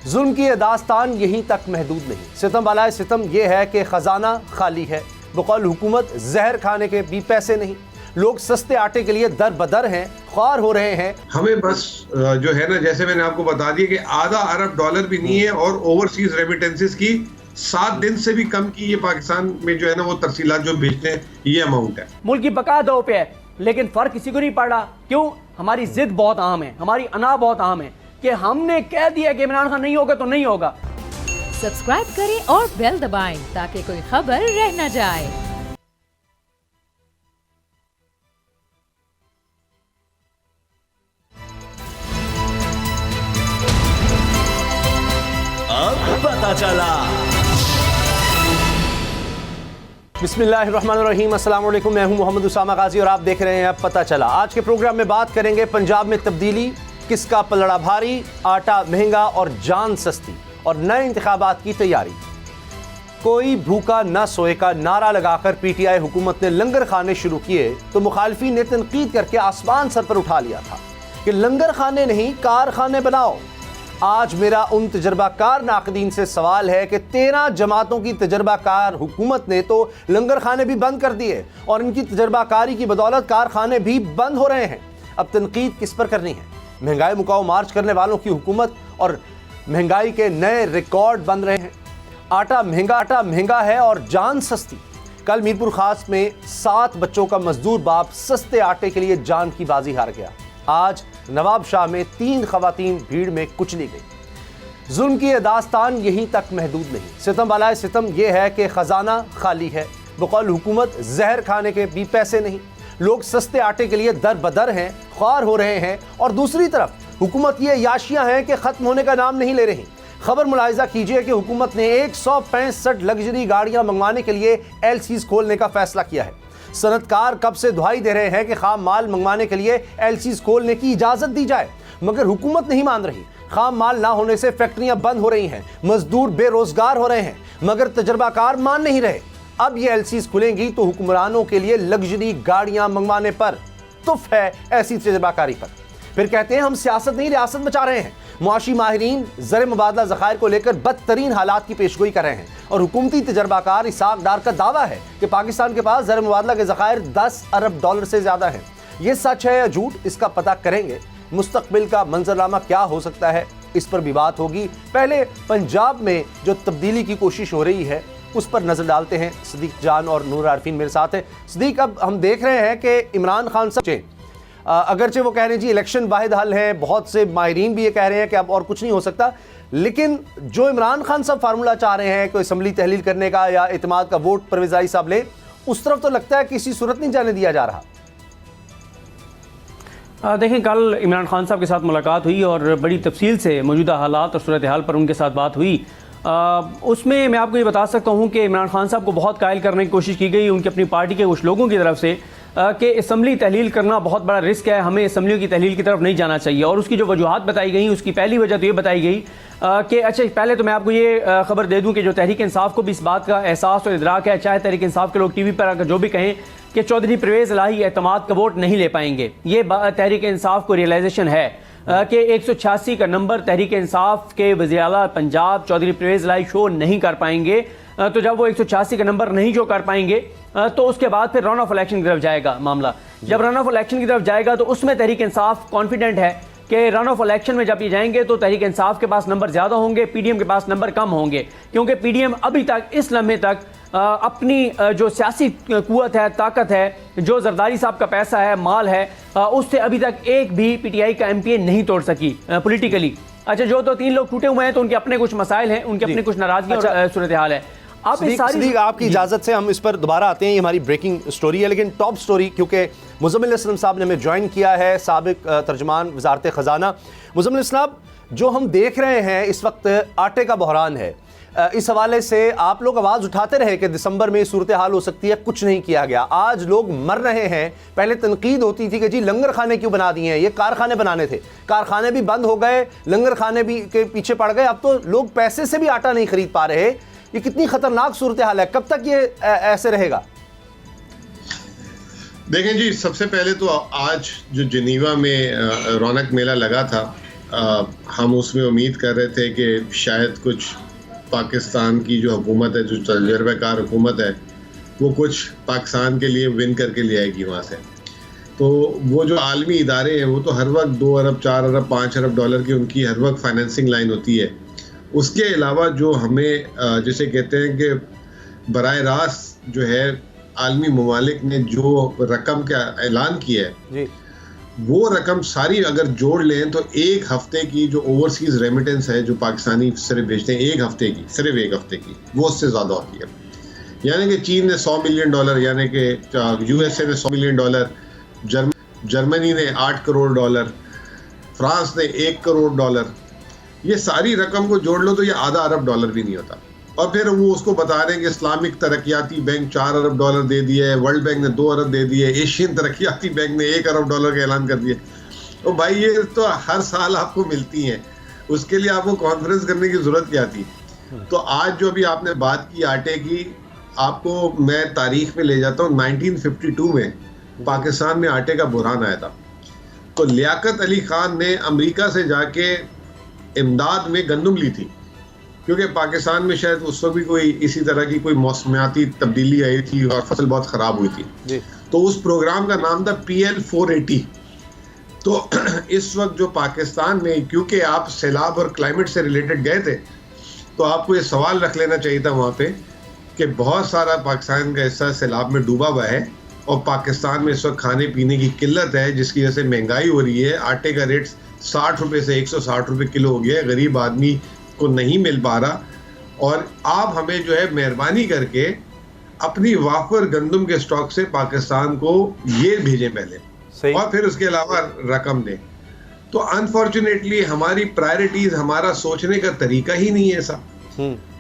जुल्म की ये दास्तान यहीं तक महदूद नहीं, सितम वाला सितम ये है कि खजाना खाली है। बकौल हुकूमत जहर खाने के भी पैसे नहीं, लोग सस्ते आटे के लिए दर बदर हैं, ख्वार हो रहे हैं। हमें बस जो है ना, जैसे मैंने आपको बता दिया कि $0.5 अरब भी नहीं है और ओवरसीज रेमिटेंसेस की 7 दिन से भी कम की ये पाकिस्तान में जो है ना वो तरसीलात जो भेजते हैं ये अमाउंट है। मुल्क की बका दो पे है, लेकिन फर्क किसी को नहीं पड़ रहा। क्यों? हमारी जिद बहुत अहम है, हमारी अना बहुत अहम है कि हमने कह दिया कि इमरान खान नहीं होगा तो नहीं होगा। सब्सक्राइब करें और बेल दबाएं ताकि कोई खबर रह न जाए। अब पता चला। बिस्मिल्लाहिर्रहमानिर्रहीम, अस्सलाम वालेकुम। मैं हूं मोहम्मद उसामा गाजी और आप देख रहे हैं अब पता चला। आज के प्रोग्राम में बात करेंगे पंजाब में तब्दीली, किसका पलड़ा भारी, आटा महंगा और जान सस्ती, और नए इंतखाबात की तैयारी। कोई भूखा न सोए का नारा लगाकर पीटीआई हुकूमत ने लंगर खाने शुरू किए तो मुखालफी ने तनकीद करके आसमान सर पर उठा लिया था कि लंगर खाने नहीं कारखाने बनाओ। आज मेरा उन तजर्बाकार नाकदीन से सवाल है कि 13 जमातों की तजर्बाकार हुकूमत ने तो लंगर खाने भी बंद कर दिए और इनकी तजर्बाकारी की बदौलत कारखाने भी बंद हो रहे हैं। अब तनकीद किस पर करनी है? महंगाई मुकाओ मार्च करने वालों की हुकूमत और महंगाई के नए रिकॉर्ड बन रहे हैं। आटा महंगा है और जान सस्ती। कल मीरपुर खास में 7 बच्चों का मजदूर बाप सस्ते आटे के लिए जान की बाजी हार गया। आज नवाब शाह में 3 खवातीन भीड़ में कुचली गई। जुल्म की ये दास्तान यहीं तक महदूद नहीं, सितम वाला सितम ये है कि खजाना खाली है। बकौल हुकूमत जहर खाने के भी पैसे नहीं, लोग सस्ते आटे के लिए दर बदर हैं, ख्वार हो रहे हैं। और दूसरी तरफ हुकूमत ये याशियां हैं कि खत्म होने का नाम नहीं ले रही। खबर मुलाहिजा कीजिए कि हुकूमत ने 165 लग्जरी गाड़ियां मंगवाने के लिए एलसीज खोलने का फैसला किया है। सनतकार कब से दुहाई दे रहे हैं कि खाम माल मंगवाने के लिए एलसीज खोलने की इजाजत दी जाए, मगर हुकूमत नहीं मान रही। खाम माल ना होने से फैक्ट्रियां बंद हो रही हैं, मजदूर बेरोजगार हो रहे हैं, मगर तजर्बाकार मान नहीं रहे। अब ये एलसीज खुलेंगी तो हुक्मरानों के लिए लग्जरी गाड़ियां मंगवाने पर तुफ है ऐसी तजर्बाकारी पर। फिर कहते हैं हम सियासत नहीं रियासत बचा रहे हैं। मुआशी माहिरीन ज़र मुबादला ज़खायर को लेकर बदतरीन हालात की पेशगोई कर रहे हैं और हुकूमती तजर्बाकार इसाक डार का दावा है कि पाकिस्तान के पास ज़र मुबादला के ज़खायर $10 अरब से ज़्यादा हैं। ये सच है या झूठ, इसका पता करेंगे। मुस्तकबिल का मंजरनामा क्या हो सकता है, इस पर भी बात होगी। पहले पंजाब में जो तब्दीली की कोशिश हो रही है उस पर नज़र डालते हैं। सदीक जान और नूर आरफीन मेरे साथ हैं। सदीक, अब हम देख रहे हैं कि इमरान खान साहब अगरचे वो कह रहे हैं जी इलेक्शन वाहिद हल है, बहुत से माहिरीन भी ये कह रहे हैं कि अब और कुछ नहीं हो सकता, लेकिन जो इमरान खान साहब फार्मूला चाह रहे हैं कोई असम्बली तहलील करने का या इत्मीनान का वोट परवेज़ इलाही साहब ले, उस तरफ तो लगता है किसी सूरत नहीं जाने दिया जा रहा। देखें, कल इमरान खान साहब के साथ मुलाकात हुई और बड़ी तफसील से मौजूदा हालात और सूरत हाल पर उनके साथ बात हुई। उसमें मैं आपको ये बता सकता हूँ कि इमरान खान साहब को बहुत कायल करने की कोशिश की गई उनकी अपनी पार्टी के कुछ लोगों की तरफ से कि असम्बली तहलील करना बहुत बड़ा रिस्क है, हमें असम्बलियों की तहलील की तरफ नहीं जाना चाहिए। और उसकी जो वजूहात बताई गई, उसकी पहली वजह तो ये बताई गई कि अच्छा, पहले तो मैं आपको ये खबर दे दूं कि जो तहरीक इंसाफ को भी इस बात का एहसास और इदराक है, चाहे तहरीक इंसाफ के लोग टीवी पर आकर जो भी कहें कि चौधरी परवेज़ इलाही एतमाद का वोट नहीं ले पाएंगे, ये तहरीक इंसाफ को रियलाइजेशन है कि 186 का नंबर तहरीक इंसाफ के वज़ीर आला पंजाब चौधरी परवेज़ इलाही शो नहीं कर पाएंगे। तो जब वो 186 का नंबर नहीं शो कर पाएंगे तो उसके बाद फिर रन ऑफ इलेक्शन की तरफ जाएगा मामला। जब रन ऑफ इलेक्शन की तरफ जाएगा तो उसमें तहरीक इंसाफ कॉन्फिडेंट है कि रन ऑफ इलेक्शन में जब ये जाएंगे तो तहरीक इंसाफ के पास नंबर ज़्यादा होंगे, पीडीएम के पास नंबर कम होंगे, क्योंकि पीडीएम अभी तक इस लम्हे तक अपनी जो सियासी कुव्वत है, ताकत है, जो जरदारी साहब का पैसा है, माल है, उससे अभी तक एक भी पीटीआई का एमपीए नहीं तोड़ सकी पॉलिटिकली। अच्छा, जो तो 3 लोग टूटे हुए हैं तो उनके अपने कुछ मसाइल हैं, उनके अपने कुछ नाराजगी और सूरत हाल है। आप आपकी इजाज़त से हम इस पर दोबारा आते हैं। ये हमारी ब्रेकिंग स्टोरी है, लेकिन टॉप स्टोरी, क्योंकि मुज़म्मिल असलम साहब ने हमें ज्वाइन किया है, साबिक तर्जमान वज़ारत ख़जाना। मुज़म्मिल साहब, जो हम देख रहे हैं इस वक्त आटे का बहरान है, इस हवाले से आप लोग आवाज़ उठाते रहे कि दिसंबर में सूरत हाल हो सकती है, कुछ नहीं किया गया। आज लोग मर रहे हैं। पहले तनकीद होती थी कि जी लंगर खाने क्यों बना दिए हैं, ये कारखाने बनाने थे, कारखाने भी बंद हो गए, लंगर खाने भी के पीछे पड़ गए। अब तो लोग पैसे से भी आटा नहीं खरीद पा रहे। ये कितनी खतरनाक सूरत हाल है, कब तक ये ऐसे रहेगा? देखें जी, सबसे पहले तो आज जो जिनीवा में रौनक मेला लगा था हम उसमें उम्मीद कर रहे थे कि शायद कुछ पाकिस्तान की जो हुकूमत है, जो तजर्बाकार हुकूमत है, वो कुछ पाकिस्तान के लिए विन करके ले आएगी वहाँ से। तो वो जो आलमी इदारे हैं वो तो हर वक्त 2 अरब 4 अरब 5 अरब डॉलर की उनकी हर वक्त फाइनेंसिंग लाइन होती है। उसके अलावा जो हमें जिसे कहते हैं कि बराह रास्त जो है आलमी ममालिक ने जो रकम का ऐलान किया है जी, वो रकम सारी अगर जोड़ लें तो एक हफ्ते की जो ओवरसीज रेमिटेंस है जो पाकिस्तानी सिर्फ भेजते हैं, एक हफ्ते की, सिर्फ एक हफ्ते की, वो उससे ज़्यादा होती है। यानी कि चीन ने $100 मिलियन, यानी कि यूएसए ने $100 मिलियन, जर्मनी ने $8 करोड़, फ्रांस ने $1 करोड़, ये सारी रकम को जोड़ लो तो ये आधा अरब डॉलर भी नहीं होता। और फिर वो उसको बता रहे हैं कि इस्लामिक तरक्याती बैंक $4 अरब दे दिया है, वर्ल्ड बैंक ने $2 अरब दे दिए, एशियन तरक्याती बैंक ने $1 अरब का ऐलान कर दिया। तो भाई ये तो हर साल आपको मिलती हैं, उसके लिए आपको कॉन्फ्रेंस करने की ज़रूरत क्या थी। तो आज जो अभी आपने बात की आटे की, आपको मैं तारीख में ले जाता हूँ। 1952 में पाकिस्तान में आटे का बुरहान आया था, तो लियाकत अली खान ने अमेरिका से जाके इमदाद में गंदम ली थी, क्योंकि पाकिस्तान में शायद उस वक्त भी कोई इसी तरह की कोई मौसमियाती तब्दीली आई थी और फसल बहुत ख़राब हुई थी जी। तो उस प्रोग्राम का नाम था PL 480। तो इस वक्त जो पाकिस्तान में, क्योंकि आप सैलाब और क्लाइमेट से रिलेटेड गए थे, तो आपको ये सवाल रख लेना चाहिए था वहाँ पे कि बहुत सारा पाकिस्तान का हिस्सा सैलाब में डूबा हुआ है और पाकिस्तान में इस वक्त खाने पीने की किल्लत है, जिसकी वजह से महंगाई हो रही है। आटे का रेट 60 रुपये से 160 रुपये किलो हो गया है, गरीब आदमी को नहीं मिल पा रहा। और आप हमें जो है मेहरबानी करके अपनी वाफर गंदम के स्टॉक से पाकिस्तान को ये भेजें पहले, सही। और फिर उसके अलावा रकम दें। तो अनफॉर्चुनेटली हमारी प्रायोरिटीज, हमारा सोचने का तरीका ही नहीं है ऐसा।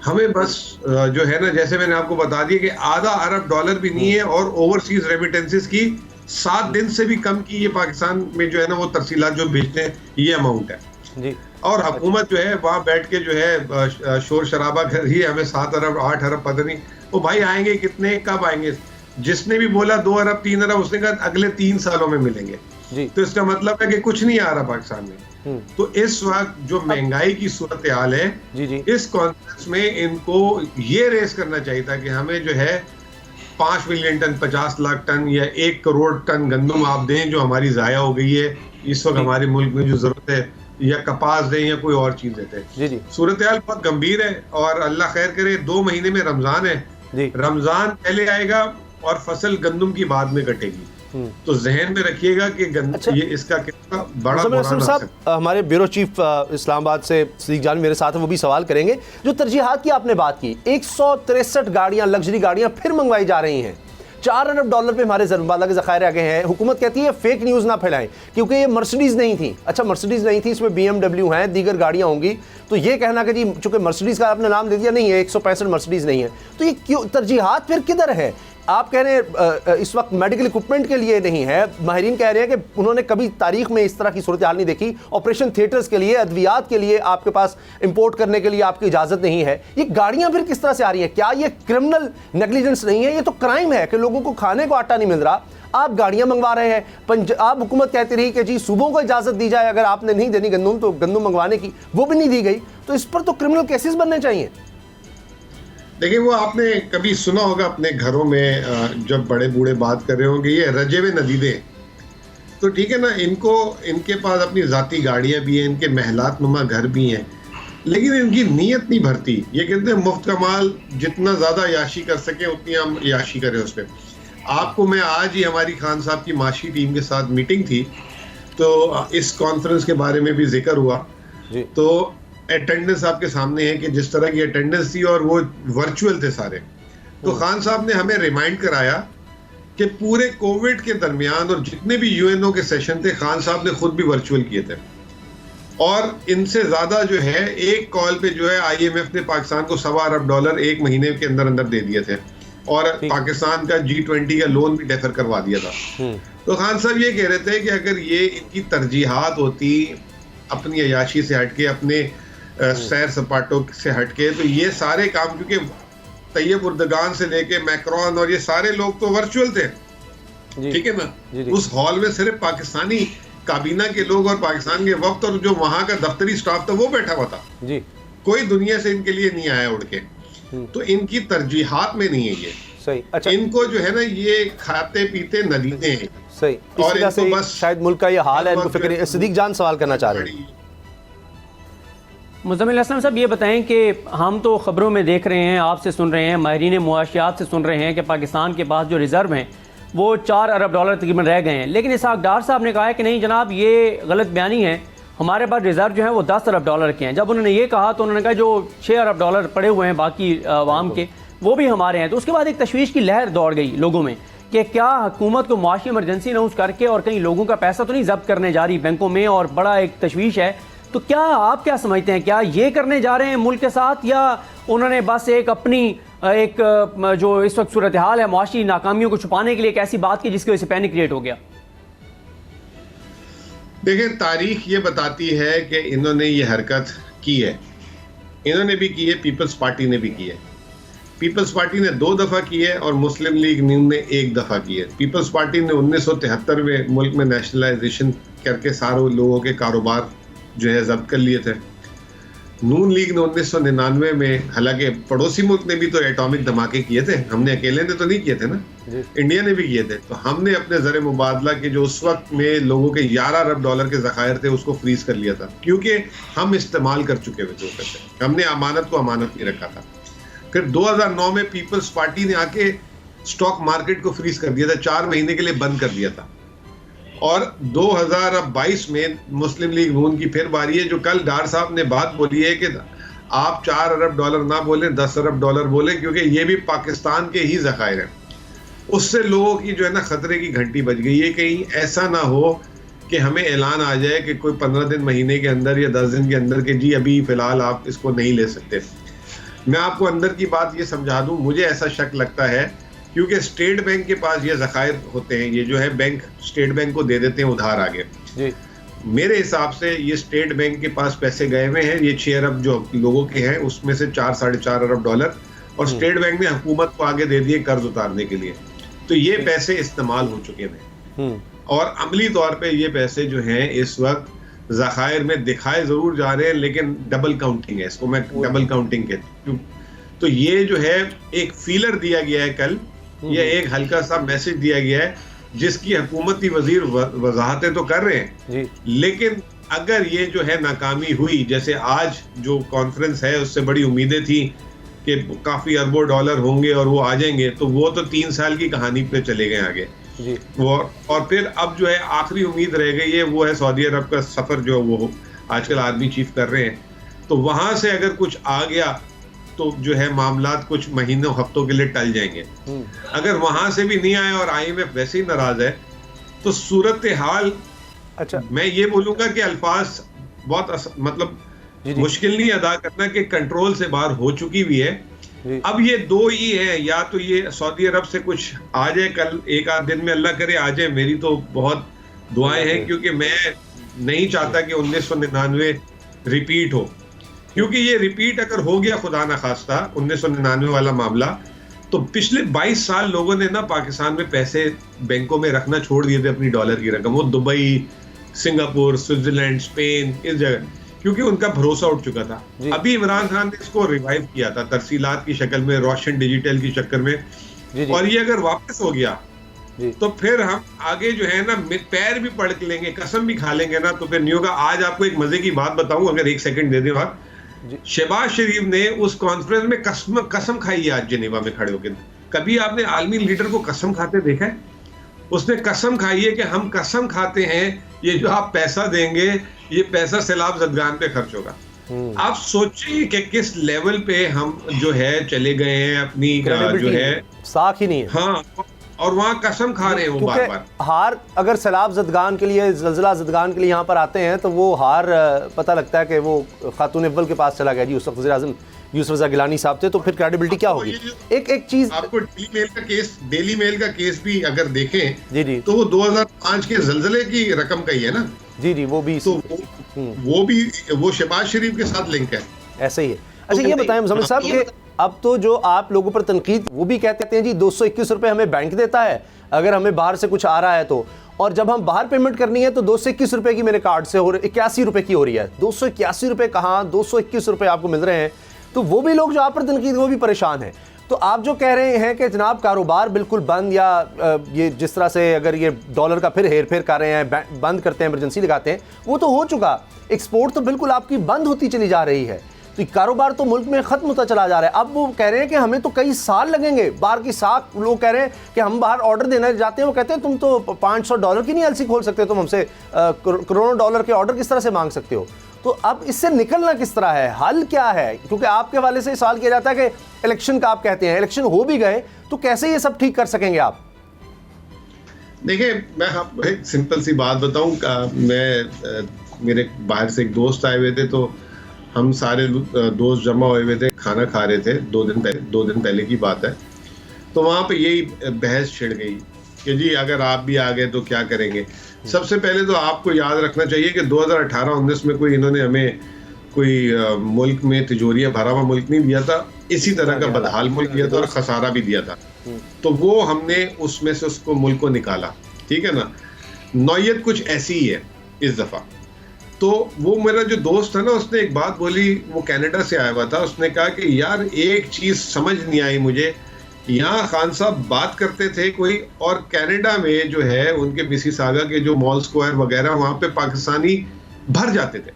हमें बस जो है ना, जैसे मैंने आपको बता दिया कि आधा अरब डॉलर भी नहीं है, और ओवरसीज रेमिटेंसेस की 7 दिन से भी कम की ये पाकिस्तान में जो है ना वो तरसीलात जो भेजते हैं, ये अमाउंट है जी। और हुकूमत जो है वहाँ बैठ के जो है शोर शराबा कर रही है, हमें 7 अरब 8 अरब पता नहीं। वो भाई आएंगे कितने, कब आएंगे? जिसने भी बोला 2 अरब 3 अरब, उसने कहा अगले 3 सालों में मिलेंगे जी। तो इसका मतलब है कि कुछ नहीं आ रहा पाकिस्तान में। तो इस वक्त जो महंगाई की सूरत हाल है जी जी। इस कॉन्फ्रेंस में इनको ये रेस करना चाहिए था कि हमें जो है 5 मिलियन टन, 50 लाख टन या 1 करोड़ टन गंदम आप दें जो हमारी ज़ाया हो गई है इस वक्त हमारे मुल्क में जो जरूरत है, या कपास दें या कोई और चीज देते हैं। जी जी। सूरत हाल बहुत गंभीर है और अल्लाह खैर करे। 2 महीने में रमजान है जी। रमजान पहले आएगा और फसल गंदम की बाद में कटेगी, तो जहन में रखिएगा कि अच्छा। ये इसका कितना बड़ा मुज़म्मिल बुरहान असलम साहब, हमारे ब्यूरो चीफ इस्लामाबाद से सदीक जान मेरे साथ है, वो भी सवाल करेंगे। जो तरजीहात की आपने बात की, 163 गाड़ियां, लग्जरी गाड़ियां फिर मंगवाई जा रही हैं। $4 अरब पे हमारे ज़रबाला के ज़खायर आ गए हैं। हुकूमत कहती है फेक न्यूज़ ना फैलाएं, क्योंकि ये मर्सिडीज़ नहीं थी। अच्छा, मर्सिडीज़ नहीं थी, इसमें BMW हैं, दीगर गाड़ियाँ होंगी। तो ये कहना कि जी चूँकि मर्सिडीज़ का आपने नाम दे दिया, नहीं है 165 मर्सिडीज़ नहीं है, तो ये क्यों? तरजीहात फिर किधर है? आप कह रहे हैं इस वक्त मेडिकल इक्विपमेंट के लिए नहीं है, माहिरीन कह रहे हैं कि उन्होंने कभी तारीख में इस तरह की सूरत हाल नहीं देखी। ऑपरेशन थिएटर्स के लिए, अद्वियात के लिए आपके पास इंपोर्ट करने के लिए आपकी इजाज़त नहीं है। ये गाड़ियाँ फिर किस तरह से आ रही हैं? क्या ये क्रिमिनल नेग्लिजेंस नहीं है? ये तो क्राइम है कि लोगों को खाने को आटा नहीं मिल रहा, आप गाड़ियाँ मंगवा रहे हैं। पंजाब हुकूमत कहती रही कि जी सूबों को इजाज़त दी जाए, अगर आपने नहीं देनी गंदम तो गंदम मंगवाने की, वो भी नहीं दी गई। तो इस पर तो क्रिमिनल केसेस बनने चाहिए। देखिए, वो आपने कभी सुना होगा अपने घरों में जब बड़े बूढ़े बात कर रहे होंगे, ये रजे हुए नदीदे, तो ठीक है ना, इनके पास अपनी ज़ाती गाड़ियाँ भी हैं, इनके महलात नुमा घर भी हैं, लेकिन इनकी नीयत नहीं भरती। ये कहते हैं मुफ्त का माल जितना ज़्यादा याशी कर सके उतनी हम याशी करें उस पर। आपको मैं आज ही, हमारी खान साहब की माशी टीम के साथ मीटिंग थी, तो इस कॉन्फ्रेंस के बारे में भी जिक्र हुआ जी। तो अटेंडेंस आपके सामने है कि जिस तरह की अटेंडेंस थी और वो वर्चुअल थे सारे। तो खान साहब ने हमें रिमाइंड कराया कि पूरे कोविड के दरमियान और जितने भी UNO के सेशन थे, खान साहब ने खुद भी वर्चुअल किए थे, और इनसे ज्यादा जो है एक कॉल पे जो है IMF ने पाकिस्तान को $1.25 अरब 1 महीने के अंदर अंदर दे दिए थे, और पाकिस्तान का G20 का लोन भी डेफर करवा दिया था। तो खान साहब ये कह रहे थे कि अगर ये इनकी तरजीहात होती अपनी अयाशी से हटके, अपने सैर सपाटों से हटके, तो ये सारे काम, क्योंकि तैयब उर्दगान से लेके मैक्रोन और ये सारे लोग तो वर्चुअल थे, ठीक है ना। उस हॉल में सिर्फ पाकिस्तानी काबीना के लोग और पाकिस्तान के वक्त और जो वहां का दफ्तरी स्टाफ था वो बैठा हुआ था। जी कोई दुनिया से इनके लिए नहीं आया उड़ के। तो इनकी तरजीहात में नहीं है ये। सही। अच्छा, इनको जो है ना ये खाते पीते नदीने हैं। सही। इस और वजह से इनको बस शायद मुल्क का ये हाल है, इनको बस फिक्र। सिद्दीक जान सवाल करना चाह रहे हैं। मुज़म्मिल असलम साहब, ये बताएं कि हम तो ख़बरों में देख रहे हैं, आपसे सुन रहे हैं, माहिरीन मुआशियात से सुन रहे हैं कि पाकिस्तान के पास जो रिज़र्व हैं वो 4 अरब डॉलर तकरीबन रह गए हैं, लेकिन इसहाक डार साहब ने कहा है कि नहीं जनाब, ये गलत बयानी है, हमारे पास रिज़र्व जो है वो 10 अरब डॉलर के हैं। जब उन्होंने ये कहा तो उन्होंने कहा जो 6 अरब डॉलर पड़े हुए हैं बाकी अवाम के, वो भी हमारे हैं। तो उसके बाद एक तशवीश की लहर दौड़ गई लोगों में कि क्या हुकूमत को मुआशी इमरजेंसी अनाउंस करके और कहीं लोगों का पैसा तो नहीं जब्त करने जा रही बैंकों में, और बड़ा एक तशवीश है। तो क्या आप क्या समझते हैं, क्या ये करने जा रहे हैं मुल्क के साथ, या उन्होंने बस एक अपनी एक जो इस वक्त सूरत हाल है मुआशी नाकामियों को छुपाने के लिए एक ऐसी बात की जिसकी वजह से पैनिक क्रिएट हो गया? देखिए, तारीख ये बताती है कि इन्होंने ये हरकत की है। इन्होंने भी की है, पीपल्स पार्टी ने भी की है। पीपल्स पार्टी ने 2 दफ़ा की है और मुस्लिम लीग नून ने 1 दफ़ा की है। पीपल्स पार्टी ने 1973 में मुल्क में नेशनलाइजेशन करके सारे लोगों के कारोबार जो है जब्त कर लिए थे। नून लीग ने 1999 में, हालांकि पड़ोसी मुल्क ने भी तो एटॉमिक धमाके किए थे, हमने अकेले ने तो नहीं किए थे ना, इंडिया ने भी किए थे। तो हमने अपने ज़र मुबादला के जो उस वक्त में लोगों के 11 अरब डॉलर के ज़खायर थे उसको फ्रीज कर लिया था, क्योंकि हम इस्तेमाल कर चुके हुए थे पैसे, हमने अमानत को अमानत नहीं रखा था। फिर 2009 में पीपल्स पार्टी ने आके स्टॉक मार्केट को फ्रीज कर दिया था, 4 महीने के लिए बंद कर दिया था। और 2022 में मुस्लिम लीग नून की फिर बारी है। जो कल डार साहब ने बात बोली है कि आप 4 अरब डॉलर ना बोलें, 10 अरब डॉलर बोलें, क्योंकि ये भी पाकिस्तान के ही ज़खायर हैं। उससे लोगों की जो है ना खतरे की घंटी बज गई है। कहीं ऐसा ना हो कि हमें ऐलान आ जाए कि कोई 15 दिन, महीने के अंदर या 10 दिन के अंदर कि जी अभी फ़िलहाल आप इसको नहीं ले सकते। मैं आपको अंदर की बात ये समझा दूं, मुझे ऐसा शक लगता है क्योंकि स्टेट बैंक के पास ये ज़खायर होते हैं, ये जो है बैंक स्टेट बैंक को दे देते हैं उधार आगे जी। मेरे हिसाब से ये स्टेट बैंक के पास पैसे गए हुए हैं, ये 6 अरब जो लोगों के हैं उसमें से 4-4.5 अरब डॉलर, और स्टेट बैंक ने हुकूमत को आगे दे दिए कर्ज उतारने के लिए। तो ये पैसे इस्तेमाल हो चुके हैं और अमली तौर पे ये पैसे जो हैं इस वक्त ज़खायर में दिखाए जरूर जा रहे हैं, लेकिन डबल काउंटिंग है, इसको मैं डबल काउंटिंग कहती हूँ। तो ये जो है एक फीलर दिया गया है कल, ये एक हल्का सा मैसेज दिया गया है जिसकी हुकूमती वजीर वजाहतें तो कर रहे हैं जी। लेकिन अगर ये जो है नाकामी हुई, जैसे आज जो कॉन्फ्रेंस है उससे बड़ी उम्मीदें थी कि काफी अरबों डॉलर होंगे और वो आ जाएंगे, तो वो तो 3 साल की कहानी पे चले गए आगे जी। वो और फिर अब जो है आखिरी उम्मीद रह गई है वो है सऊदी अरब का सफर जो वो आजकल आर्मी चीफ कर रहे हैं। तो वहां से अगर कुछ आ गया तो जो है मामलात कुछ महीनों हफ्तों के लिए टल जाएंगे। अगर वहां से भी नहीं आए और IMF वैसे ही नाराज है तो सूरत हाल, अच्छा मैं ये बोलूंगा कि अल्फाज बहुत मतलब जी। मुश्किल नहीं अदा करना कि कंट्रोल से बाहर हो चुकी हुई है। अब ये 2 ही है, या तो ये सऊदी अरब से कुछ आ जाए कल एक आध दिन में, अल्लाह करे आ जाए, मेरी तो बहुत दुआएं हैं, क्योंकि मैं नहीं चाहता कि 1999 रिपीट हो, क्योंकि ये रिपीट अगर हो गया खुदा ना खास्ता 1999 वाला मामला, तो पिछले 22 साल लोगों ने ना पाकिस्तान में पैसे बैंकों में रखना छोड़ दिए थे, अपनी डॉलर की रकम, वो दुबई, सिंगापुर, स्विट्जरलैंड, स्पेन, इस जगह, क्योंकि उनका भरोसा उठ चुका था। अभी इमरान खान ने इसको रिवाइव किया था तरसीलात की शक्ल में, रोशन डिजिटल की शक्ल में जी। और ये अगर वापस हो गया तो फिर हम आगे जो है ना पैर भी पड़ लेंगे, कसम भी खा लेंगे ना, तो फिर नहीं होगा। आज आपको एक मजे की बात बताऊं, अगर 1 सेकंड दे दें बात। शहबाज शरीफ ने उस कॉन्फ्रेंस में कसम खाई है आज जिनेवा में खड़े होकर। कभी आपने आलमी लीडर को कसम खाते देखा है? उसने कसम खाई है कि हम कसम खाते हैं ये जो आप पैसा देंगे ये पैसा सैलाब जदगान पे खर्च होगा। आप सोचिए कि किस लेवल पे हम जो है चले गए हैं, अपनी जो है साख ही नहीं है। हाँ, और वहाँ कसम खा रहे हो बार बार। हार अगर सैलाब जदगान के लिए, जलजला जदगान के लिए यहाँ पर आते हैं तो वो हार पता लगता है कि वो खातून अव्वल के पास चला गया जी, उस वक्त वज़ीर आज़म यूसुफ रज़ा गिलानी साहब थे, तो फिर क्रेडिबिलिटी क्या होगी? एक चीज आपको डेली मेल का केस भी अगर देखें जी तो वो 2005 के जलजले की रकम का ही है ना जी, वो भी, तो वो शहबाज शरीफ के साथ लिंक है, ऐसे ही है। अच्छा ये बताएं मुज़म्मिल साहब कि अब तो जो आप लोगों पर तनकीद, वो भी कहते हैं जी 221 रुपये हमें बैंक देता है अगर हमें बाहर से कुछ आ रहा है तो, और जब हम बाहर पेमेंट करनी है तो 221 रुपए की मेरे कार्ड से हो 81 रुपए की हो रही है। 281 रुपए कहाँ, 221 रुपए आपको मिल रहे हैं। तो वो भी लोग जो आप पर तनकीद, वो भी परेशान हैं। तो आप जो कह रहे हैं कि जनाब कारोबार बिल्कुल बंद, या ये जिस तरह से अगर ये डॉलर का फिर हेर फेर कर रहे हैं, बंद करते हैं, इमरजेंसी लगाते हैं, वो तो हो चुका। एक्सपोर्ट तो बिल्कुल आपकी बंद होती चली जा रही है, तो कारोबार तो मुल्क में ख़त्म होता चला जा रहा है। अब वो कह रहे हैं कि हमें तो कई साल लगेंगे। बाहर की साख लोग कह रहे हैं कि हम बाहर ऑर्डर देने जाते हैं, वो कहते हैं तुम तो $500 की नहीं एलसी खोल सकते, तुम हमसे करोड़ों डॉलर के ऑर्डर किस तरह से मांग सकते हो। तो अब इससे निकलना किस तरह है, हल क्या है? क्योंकि आपके हवाले से सवाल किया जाता है कि इलेक्शन का आप कहते हैं, इलेक्शन हो भी गए तो कैसे ये सब ठीक कर सकेंगे आप? देखिए, मैं आपको एक सिंपल सी बात बताऊं। मेरे बाहर से एक दोस्त आए हुए थे, तो हम सारे दोस्त जमा हुए हुए थे, खाना खा रहे थे। 2 दिन पहले की बात है। तो वहाँ पे यही बहस छिड़ गई कि जी अगर आप भी आ गए तो क्या करेंगे। सबसे पहले तो आपको याद रखना चाहिए कि 2018-19 में कोई इन्होंने हमें कोई मुल्क में तिजोरियाँ भरा हुआ मुल्क नहीं दिया था, इसी तरह का बदहाल मुल्क दिया था और खसारा भी दिया था। तो वो हमने उसमें से उसको मुल्क को निकाला, ठीक है ना। नौयत कुछ ऐसी ही है इस दफ़ा। तो वो मेरा जो दोस्त है ना, उसने एक बात बोली, वो कनाडा से आया हुआ था। उसने कहा कि यार एक चीज़ समझ नहीं आई मुझे, यहाँ खान साहब बात करते थे कोई, और कनाडा में जो है उनके मिसिसागा के जो मॉल स्क्वायर वगैरह, वहाँ पे पाकिस्तानी भर जाते थे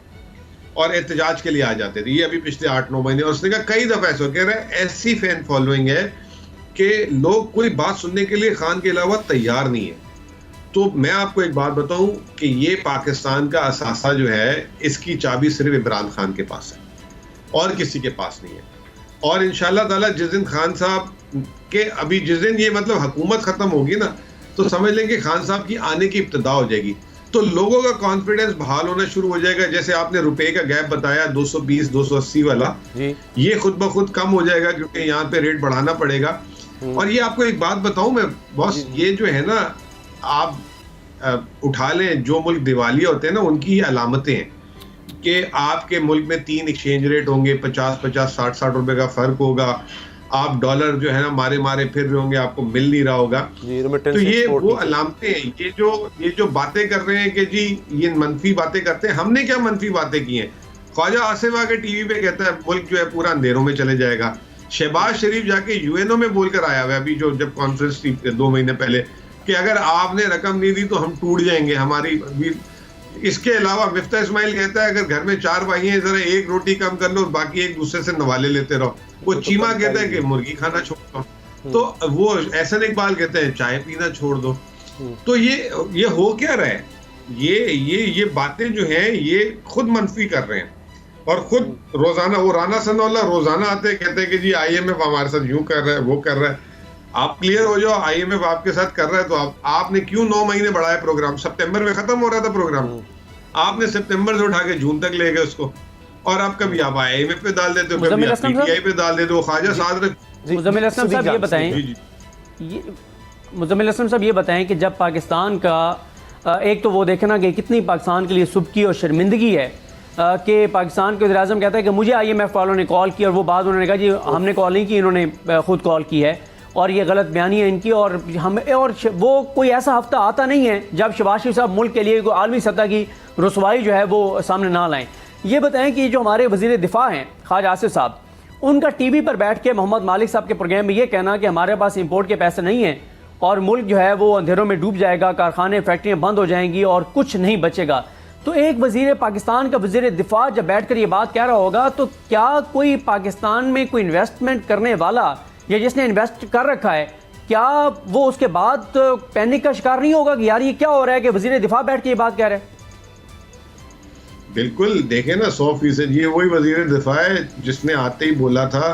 और एहतजाज के लिए आ जाते थे। ये अभी पिछले 8-9 महीने। और उसने कहा कई दफ़ा ऐसा कह रहा है, ऐसी फैन फॉलोइंग है कि लोग कोई बात सुनने के लिए खान के अलावा तैयार नहीं है। तो मैं आपको एक बात बताऊं कि ये पाकिस्तान का असासा जो है, इसकी चाबी सिर्फ इमरान खान के पास है और किसी के पास नहीं है। और इंशाल्लाह ताला जिस दिन खान साहब के, अभी जिस दिन ये मतलब हुकूमत खत्म होगी ना, तो समझ लेंगे खान साहब की आने की इब्तिदा हो जाएगी। तो लोगों का कॉन्फिडेंस बहाल होना शुरू हो जाएगा। जैसे आपने रुपए का गैप बताया 220-280 वाला, ये खुद ब खुद कम हो जाएगा क्योंकि यहाँ पे रेट बढ़ाना पड़ेगा। और ये आपको एक बात बताऊं मैं बॉस, ये जो है ना, आप उठा लें, जो मुल्क दिवालिया होते हैं ना, उनकी ये अलामतें हैं कि आपके मुल्क में 3 एक्सचेंज रेट होंगे, 50-50, 60-60 रुपए का फर्क होगा। आप डॉलर जो है ना मारे फिर रहे होंगे, आपको मिल नहीं रहा होगा। तो ये वो अलामतें हैं। ये जो बातें कर रहे हैं कि जी ये मनफी बातें करते हैं, हमने क्या मनफी बातें की हैं? ख्वाजा आसिफ आके टीवी पे कहता है मुल्क जो है पूरा अंधेरों में चले जाएगा। शहबाज शरीफ जाके यूएनओ में बोलकर आया हुआ है अभी, जो जब कॉन्फ्रेंस थी 2 महीने पहले, कि अगर आपने रकम नहीं दी तो हम टूट जाएंगे हमारी। इसके अलावा मिफ्ता इस्माइल कहता है अगर घर में 4 भाई हैं, जरा एक रोटी कम कर लो, बाकी एक दूसरे से नवाले लेते रहो। वो चीमा कहता है कि मुर्गी खाना छोड़ दो, तो वो एहसन इकबाल कहते हैं चाय पीना छोड़ दो। तो ये हो क्या रहा है? ये बातें जो हैं ये खुद मनफी कर रहे हैं। और खुद रोजाना वो राना सनाउल्लाह रोजाना आते कहते हैं कि जी IMF हमारे साथ यूं कर रहा है, वो कर रहा है। आप क्लियर हो जाओ, IMF आपके साथ कर रहा है, तो आपने क्यों 9 महीने बढ़ाया प्रोग्राम? सितंबर में खत्म हो रहा था प्रोग्राम, आपने सितंबर से उठा के जून तक ले गए उसको। और आप कभी आप IMF पे डाल देते हो, कभी आप PTI पे डाल देते हो। ख्वाजा साद मुज़म्मिल असलम साहब ये बताएं, मुज़म्मिल असलम साहब ये बताएं कि जब पाकिस्तान का एक तो वो देखना कि कितनी पाकिस्तान के लिए सुबकी और शर्मिंदगी है कि पाकिस्तान के वज़ीर-ए-आज़म कहता है कि मुझे IMF वालों ने कॉल की, और वो बाद उन्होंने कहा जी हमने कॉल नहीं की, इन्होंने खुद कॉल की है और ये गलत बयानी है इनकी। और वो कोई ऐसा हफ्ता आता नहीं है जब शहबाज शरीफ साहब मुल्क के लिए कोई आलमी सतह की रसवाई जो है वो सामने ना लाएं। ये बताएं कि जो हमारे वज़ीर दिफा हैं ख्वाजा आसिफ साहब, उनका टीवी पर बैठ के मोहम्मद मालिक साहब के प्रोग्राम में ये कहना कि हमारे पास इंपोर्ट के पैसे नहीं हैं और मुल्क जो है वो अंधेरों में डूब जाएगा, कारखाने फैक्ट्रियाँ बंद हो जाएंगी और कुछ नहीं बचेगा। तो एक वज़ीर पाकिस्तान का वज़ीर दिफा जब बैठ कर ये बात कह रहा होगा, तो क्या कोई पाकिस्तान में कोई इन्वेस्टमेंट करने वाला या जिसने इन्वेस्ट कर रखा है, क्या वो उसके बाद पैनिक का शिकार नहीं होगा कि यार ये क्या हो रहा है कि वज़ीर दिफा बैठ के ये बात कह रहे हैं? बिल्कुल, देखें ना 100%। ये वही वज़ीर दिफा है जिसने आते ही बोला था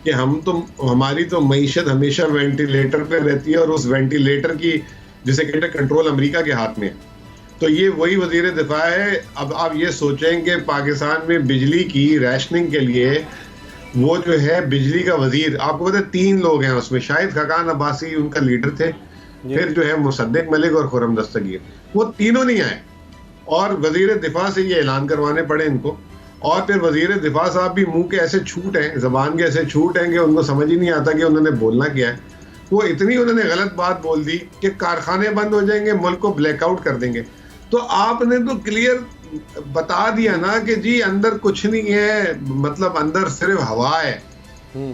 कि हमारी तो मईशत हमेशा वेंटिलेटर पे रहती है और उस वेंटिलेटर की जिसे कहते हैं कंट्रोल अमेरिका के हाथ में है। तो ये वही वज़ीर दिफा है। अब आप ये सोचें कि पाकिस्तान में बिजली की रैशनिंग के लिए वो जो है बिजली का वज़ीर, आपको पता है 3 लोग हैं उसमें, शाहिद खाकान अब्बासी उनका लीडर थे, फिर जो है मुसद्दिक मलिक और खुर्रम दस्तगीर, वो तीनों नहीं आए और वज़ीर दिफा से ये ऐलान करवाने पड़े इनको। और फिर वज़ीर दिफा साहब भी मुंह के ऐसे छूट हैं, ज़बान के ऐसे छूट हैं कि उनको समझ ही नहीं आता कि उन्होंने बोलना क्या है। वो इतनी उन्होंने गलत बात बोल दी कि कारखाने बंद हो जाएंगे, मुल्क को ब्लैकआउट कर देंगे। तो आपने तो क्लियर बता दिया ना कि जी अंदर कुछ नहीं है, मतलब अंदर सिर्फ हवा है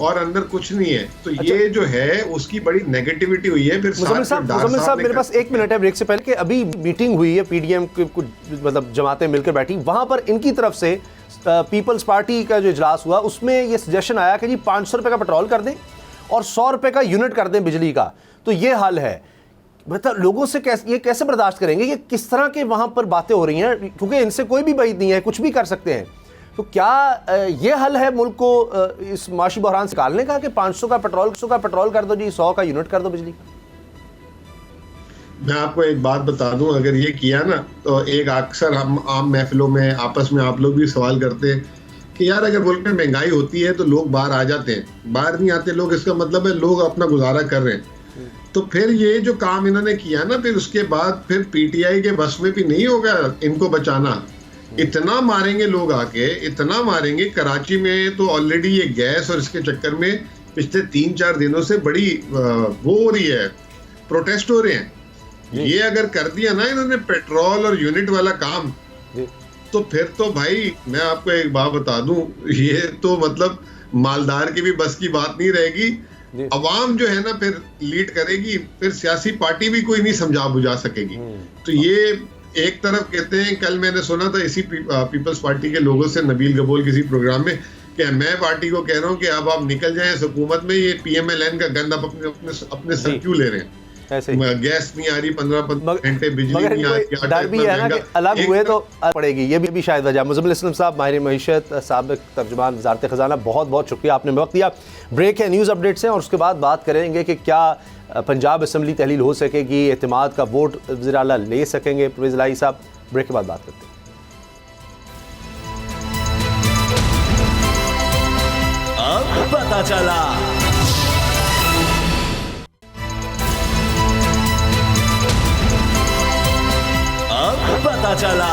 और अंदर कुछ नहीं है। तो ये जो है उसकी बड़ी नेगेटिविटी हुई है। फिर मुज़म्मिल साहब मेरे पास 1 मिनट है ब्रेक से पहले कि अभी मीटिंग हुई है, पीडीएम की कुछ मतलब जमातें मिलकर बैठी, वहां पर इनकी तरफ से पीपल्स पार्टी का जो इजलास हुआ उसमें ये सजेशन आया कि जी 500 रुपये का पेट्रोल कर दें और 100 रुपये का यूनिट कर दें बिजली का, तो ये हल है। मतलब लोगों से ये कैसे बर्दाश्त करेंगे? ये किस तरह के वहाँ पर बातें हो रही हैं, क्योंकि इनसे कोई भी बात नहीं है, कुछ भी कर सकते हैं। तो क्या ये हल है मुल्क को इस माशी बहरान से निकालने का कि 500 का पेट्रोल कर दो जी, 100 का यूनिट कर दो बिजली का? मैं आपको एक बात बता दूं, अगर ये किया ना तो एक अक्सर हम आम महफिलों में आपस में आप लोग भी सवाल करते हैं कि यार अगर मुल्क में महंगाई होती है तो लोग बाहर आ जाते हैं, बाहर नहीं आते लोग, इसका मतलब है लोग अपना गुजारा कर रहे हैं। तो फिर ये जो काम इन्होंने किया ना, फिर उसके बाद फिर पीटीआई के बस में भी नहीं होगा इनको बचाना। इतना मारेंगे लोग आके, इतना मारेंगे। कराची में तो ऑलरेडी ये गैस और इसके चक्कर में पिछले 3-4 दिनों से बड़ी वो हो रही है, प्रोटेस्ट हो रहे हैं। ये अगर कर दिया ना इन्होंने पेट्रोल और यूनिट वाला काम, तो फिर तो भाई मैं आपको एक बात बता दूं, ये तो मतलब मालदार की भी बस की बात नहीं रहेगी। अवाम जो है ना फिर लीड करेगी, फिर सियासी पार्टी भी कोई नहीं समझा बुझा सकेगी। तो ये एक तरफ कहते हैं, कल मैंने सुना था इसी पीपल्स पार्टी के लोगों से, नबील गबोल किसी प्रोग्राम में, कि मैं पार्टी को कह रहा हूँ कि अब आप निकल जाएं हुकूमत में, ये PMLN का गंद आप अपने सर क्यों ले रहे हैं? गैस नहीं आ रही 15 घंटे, बिजली नहीं आ रही, डर भी है ना कि अलग हुए तो पड़ेगी, ये भी शायद वजह। मुज़म्मिल इस्लाम साहब, माहिर मईशत, साबिक तर्जुमान वज़ारत ख़ज़ाना, बहुत बहुत शुक्रिया, आपने वक्त दिया। ब्रेक है, न्यूज़ अपडेट से, और उसके बाद बात करेंगे कि क्या पंजाब असम्बली तहलील हो सकेगी, एतमाद का वोट वज़ीर आला ले सकेंगे परवेज़ इलाही साहब। ब्रेक के बाद बात करते हैं। अब पता चला। पता चला।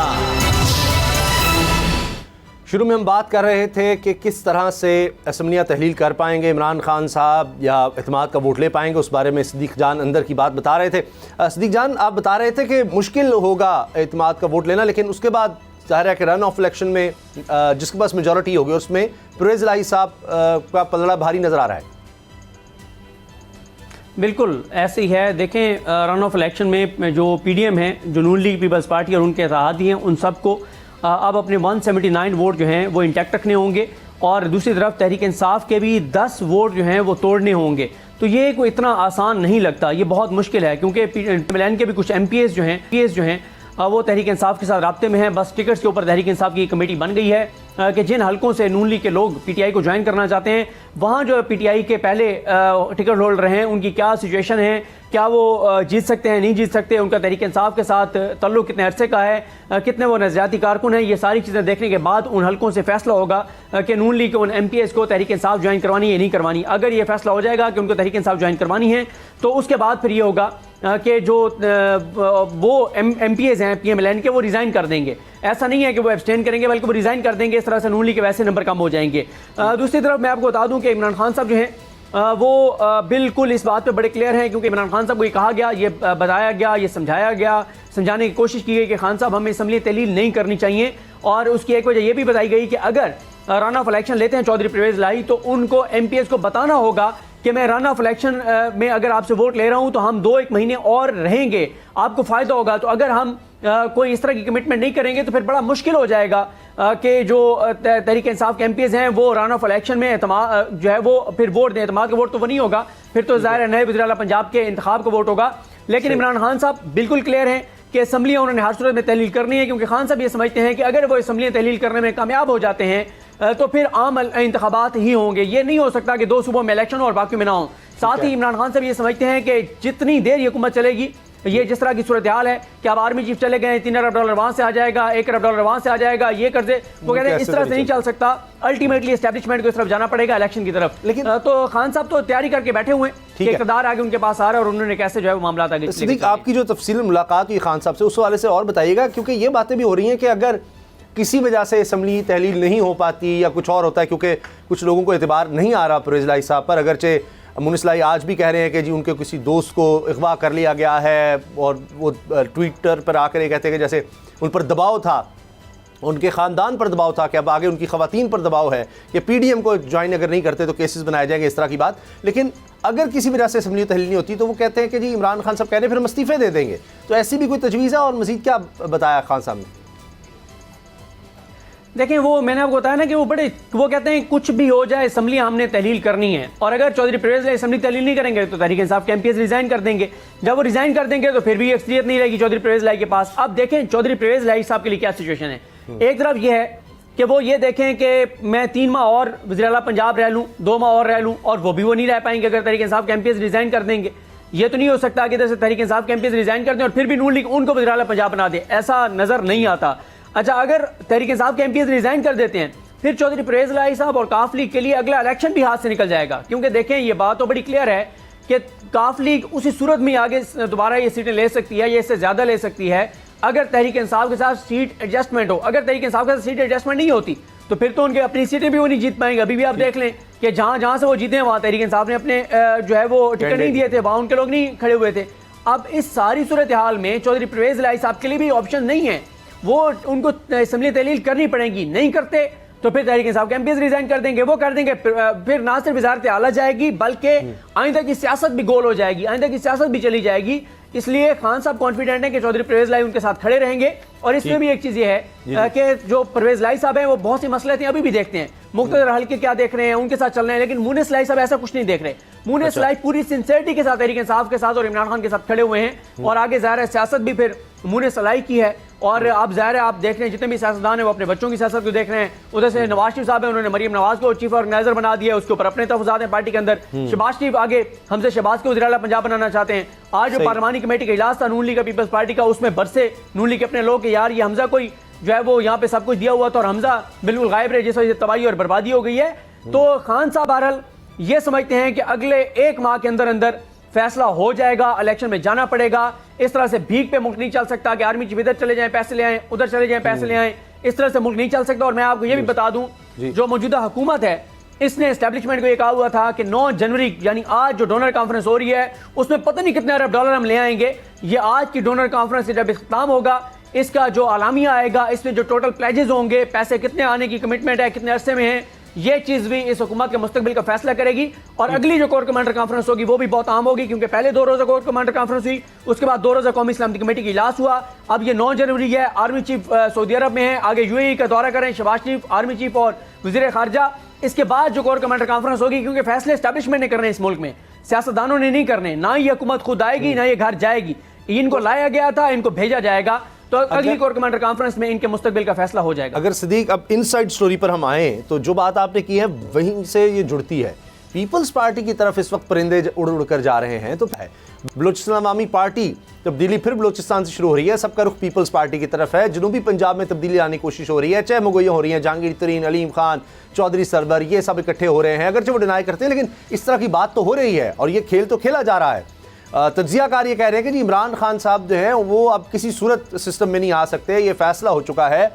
शुरू में हम बात कर रहे थे कि किस तरह से असम्बलियाँ तहलील कर पाएंगे इमरान खान साहब या एतमाद का वोट ले पाएंगे, उस बारे में सिद्दीक जान अंदर की बात बता रहे थे। सिद्दीक जान, आप बता रहे थे कि मुश्किल होगा एतमाद का वोट लेना, लेकिन उसके बाद ज़ाहिर है कि रन ऑफ इलेक्शन में जिसके पास मेजॉरिटी होगी उसमें परवेज़ इलाही साहब का पलड़ा भारी नज़र आ रहा है। बिल्कुल ऐसे ही है। देखें, रन ऑफ इलेक्शन में जो PDM है, जो नून लीग पीपल्स पार्टी और उनके इत्तेहादी हैं, उन सबको अब अपने 179 वोट जो हैं वो इंटैक्ट रखने होंगे, और दूसरी तरफ तहरीक इंसाफ के भी 10 वोट जो हैं वो तोड़ने होंगे। तो ये कोई इतना आसान नहीं लगता, ये बहुत मुश्किल है, क्योंकि PMLN के भी कुछ MPs जो हैं वो तहरीक इंसाफ के साथ राब्ते में हैं। बस टिकट्स के ऊपर तहरीक इंसाफ की कमेटी बन गई है कि जिन हलकों से नून लीग के लोग PTI को ज्वाइन करना चाहते हैं, वहाँ जो PTI के पहले टिकट होल्डर हैं उनकी क्या सिचुएशन है, क्या वो जीत सकते हैं, नहीं जीत सकते, उनका तहरीक इंसाफ के साथ तल्लुक कितने अरसे का है, कितने वो नज़रियाती कारकुन हैं, ये सारी चीज़ें देखने के बाद उन हलकों से फैसला होगा कि नून लीग के उन MPs को तहरीक इंसाफ ज्वाइन करवानी या नहीं करवानी। अगर ये फैसला हो जाएगा कि उनको तहरीक इंसाफ ज्वाइन करवानी है, तो उसके बाद फिर ये होगा कि जो वो MPs हैं PMLN के, वो रिज़ाइन कर देंगे। ऐसा नहीं है कि वो एब्सटेन करेंगे, बल्कि वो रिज़ाइन कर देंगे। इस तरह से नून लीग के वैसे नंबर कम हो जाएंगे। दूसरी तरफ मैं आपको बता दूं कि इमरान खान साहब जो हैं वो बिल्कुल इस बात पे बड़े क्लियर हैं, क्योंकि इमरान खान साहब को ये कहा गया, ये बताया गया, ये समझाया गया, समझाने की कोशिश की गई कि खान साहब हमें असम्बली तहलील नहीं करनी चाहिए। और उसकी एक वजह ये भी बताई गई कि अगर रन ऑफ इलेक्शन लेते हैं चौधरी परवेज़ इलाही, तो उनको MPs को बताना होगा कि मैं रन ऑफ इलेक्शन में अगर आपसे वोट ले रहा हूं तो हम 2-1 महीने और रहेंगे, आपको फ़ायदा होगा। तो अगर हम कोई इस तरह की कमिटमेंट नहीं करेंगे तो फिर बड़ा मुश्किल हो जाएगा कि जो तहरीक इंसाफ के MPs हैं वो रन ऑफ इलेक्शन में जो है वो फिर वोट दें। एतमाद का वोट तो वो नहीं होगा, फिर तो ज़ाहिर है नए वज़ीर आला पंजाब के इंतखाब का वोट होगा। लेकिन इमरान खान साहब बिल्कुल क्लियर हैं कि असम्बलियाँ उन्होंने हर सूरत में तहलील करनी है, क्योंकि खान साहब ये समझते हैं कि अगर वो असम्बलियाँ तहलील करने में कामयाब हो जाते हैं तो फिर आम इंतखाबात ही होंगे। ये नहीं हो सकता कि 2 सूबों में इलेक्शन हो और बाकी में ना हो। साथ ही इमरान खान साहब ये समझते हैं कि जितनी देर ये हुकूमत चलेगी, ये जिस तरह की सूरत हाल है कि अब आर्मी चीफ चले गए, $3 अरब वहाँ से आ जाएगा, $1 अरब वहाँ से आ जाएगा, ये कर्जे, वो कहते हैं इस तरह से नहीं चल सकता। अल्टीमेटली एस्टैब्लिशमेंट को इस तरफ जाना पड़ेगा, इलेक्शन की तरफ। लेकिन तो खान साहब तो तैयारी करके बैठे हुए हैं, इक़्तिदार आगे उनके पास आ रहा है और उन्होंने कैसे जो है वो मामला आगे। सिद्दीक, आपकी जो तफसील मुलाकात हुई खान साहब से, उस वाले से और बताइएगा, क्योंकि ये बातें भी हो रही हैं कि अगर किसी वजह से असम्बली तहलील नहीं हो पाती या कुछ और होता है, क्योंकि कुछ लोगों को एतबार नहीं आ रहा परवेज़ इलाही साहब पर, अगरचे मुनिसलाई आज भी कह रहे हैं कि जी उनके किसी दोस्त को अगवा कर लिया गया है, और वो ट्विटर पर आकर ये कहते हैं कि जैसे उन पर दबाव था, उनके ख़ानदान पर दबाव था कि अब आगे उनकी ख़वातीन पर दबाव है कि पीडीएम को ज्वाइन अगर नहीं करते तो केसेस बनाए जाएंगे, इस तरह की बात। लेकिन अगर किसी वजह से असम्बली तहलील नहीं होती तो वो कहते हैं कि जी इमरान खान साहब कह रहे हैं फिर हम इस्तीफ़े दे देंगे। तो ऐसी भी कोई तजवीज़ है, और मज़ीद क्या बताया खान साहब ने? देखें, वो मैंने आपको बताया ना कि वो कहते हैं कुछ भी हो जाए असम्बली हमने तहलील करनी है, और अगर चौधरी परवेज़ लाई असम्बली तहलील नहीं करेंगे तो तहरीक इंसाफ के एमपीएस रिजाइन कर देंगे। जब वो रिजाइन कर देंगे तो फिर भी अक्सरियत नहीं रहेगी चौधरी परवेज़ लाई के पास। अब देखें चौधरी परवेज़ लाई साहब के लिए क्या सिचुएशन है। एक तरफ ये है कि वो ये देखें कि मैं 3 माह और वज़ीर आला पंजाब रह लूँ, 2 माह और रह लूँ, और वो भी वो नहीं रह पाएंगे अगर तहरीक इंसाफ के एमपीएस रिजाइन कर देंगे। ये तो नहीं हो सकता कि जैसे तहरीक इंसाफ के एमपीएस रिजाइन कर दें और फिर भी नून लीग उनको वज़ीर आला पंजाब बना दे, ऐसा नज़र नहीं आता। अच्छा, अगर तहरीक इंसाफ के एमपीएस रिजाइन कर देते हैं फिर चौधरी परवेज़ लाई साहब और काफ लीग के लिए अगला इलेक्शन भी हाथ से निकल जाएगा, क्योंकि देखें ये बात तो बड़ी क्लियर है कि काफ लीग उसी सूरत में आगे दोबारा ये सीटें ले सकती है, ये इससे ज़्यादा ले सकती है अगर तहरीक इंसाफ के साथ सीट एडजस्टमेंट हो। अगर तहरीक इंसाफ के साथ सीट एडजस्टमेंट नहीं होती तो फिर तो उनके अपनी सीटें भी वो नहीं जीत पाएंगे। अभी भी आप देख लें कि जहाँ से वो जीते हैं वहाँ तहरीक इंसाफ ने अपने जो है वो टिकट नहीं दिए थे, वहाँ उनके लोग नहीं खड़े हुए थे। अब इस सारी सूरत हाल में चौधरी परवेज़ लाई साहब के लिए भी ऑप्शन नहीं है, वो उनको असम्बली तहलील करनी पड़ेगी। नहीं करते तो फिर तहरीक इंसाफ के एमपीएस रिजाइन कर देंगे, वो कर देंगे, फिर ना सिर्फ वज़ारत आला जाएगी बल्कि आइंदा की सियासत भी गोल हो जाएगी, आइंदा की सियासत भी चली जाएगी। इसलिए खान साहब कॉन्फिडेंट है कि चौधरी परवेज़ लाई उनके साथ खड़े रहेंगे। और इसमें भी एक चीज़ ये है कि जो परवेज़ लाई साहब हैं वो बहुत सी मसले थे, अभी भी देखते हैं मुख्तलिफ हल्के क्या देख रहे हैं, उनके साथ चल रहे हैं, लेकिन मुनिसलाई साहब ऐसा कुछ नहीं देख रहे। मुनिसलाई पूरी सिंसियरिटी के साथ तहरीक इंसाफ के साथ और इमरान खान के साथ खड़े हुए हैं, और आगे ज़ाहिर है सियासत भी फिर मुनिसलाई की है। और आप ज़ाहिर है आप देख रहे हैं जितने भी सियासतदान हैं वो अपने बच्चों की सियासत को देख रहे हैं। उधर से नवाज शरीफ साहब हैं, उन्होंने मरीम नवाज को चीफ ऑर्गेनाइजर बना दिया, उसके ऊपर अपने तहफ़्फ़ुज़ात हैं पार्टी के अंदर। शहबाज शरीफ आगे हमसे शहबाज को वज़ीर आला पंजाब बनाना चाहते हैं। आज जो पार्लिमानी कमेटी का इजलास था नून लीग का पीपल्स पार्टी का, उसमें बरसे नून लीग के अपने लोग कि यार ये हमजा कोई जो है वो यहाँ पे सब कुछ दिया हुआ था और हमजा बिल्कुल गायब रहे, जिस वजह से तबाही और बर्बादी हो गई है। तो खान साहब बहरहाल ये समझते हैं कि अगले 1 माह के अंदर अंदर फैसला हो जाएगा, इलेक्शन में जाना पड़ेगा। इस तरह से भीख पे मुल्क नहीं चल सकता कि आर्मी चीफ इधर चले जाएं पैसे ले आएं, उधर चले जाएं पैसे ले आएं, इस तरह से मुल्क नहीं चल सकता। और मैं आपको ये भी बता दूं, जो मौजूदा हुकूमत है इसने एस्टेब्लिशमेंट को ये कहा हुआ था कि 9 जनवरी यानी आज जो डोनर कॉन्फ्रेंस हो रही है उसमें पता नहीं कितने अरब डॉलर हम ले आएंगे। ये आज की डोनर कॉन्फ्रेंस जब इख्तिताम होगा, इसका जो आलामिया आएगा, इसमें जो टोटल प्लेजेस होंगे, पैसे कितने आने की कमिटमेंट है, कितने अरसे में है, ये चीज़ भी इस हुकूमत के मुस्तकबिल का फैसला करेगी। और अगली जो कोर कमांडर कॉन्फ्रेंस होगी वो भी बहुत अहम होगी, क्योंकि पहले 2 रोज़ा कोर कमांडर कॉन्फ्रेंस हुई, उसके बाद 2 रोज़ा कौमी इस्लामी कमेटी की इजलास हुआ। अब ये 9 जनवरी है, आर्मी चीफ सऊदी अरब में है, आगे यूएई का दौरा करें शहबाज शरीफ, आर्मी चीफ और वज़ीर खारजा। इसके बाद जो कोर कमांडर कॉन्फ्रेंस होगी, क्योंकि फैसले एस्टैब्लिशमेंट ने करने इस मुल्क में, सियासतदानों ने नहीं करने, ना ही हुकूमत खुद आएगी ना ये घर जाएगी, इनको लाया गया था, इनको भेजा जाएगा। तो अगली कोर कमांडर कॉन्फ्रेंस में इनके मुस्तकबिल का फैसला हो जाएगा। अगर सिद्दीक अब इनसाइड स्टोरी पर हम आए तो जो बात आपने की है वहीं से ये जुड़ती है। पीपल्स पार्टी की तरफ इस वक्त परिंदे उड़ उड़ कर जा रहे हैं, तो है बलूचिस्तान अवामी पार्टी तब्दीली फिर बलूचिस्तान से शुरू हो रही है, सबका रुख पीपल्स पार्टी की तरफ है। जनूबी पंजाब में तब्दीली लाने की कोशिश हो रही है, चाहे मुगैया हो रही है, जहांगीर तरीन, अलीम खान, चौधरी सरवर, ये सब इकट्ठे हो रहे हैं। अगरचे वो डिनाई करते हैं लेकिन इस तरह की बात तो हो रही है और ये खेल तो खेला जा रहा है। तज्जियाकार ये कह रहे हैं कि जी इमरान खान साहब जो हैं वो अब किसी सूरत सिस्टम में नहीं आ सकते, ये फैसला हो चुका है।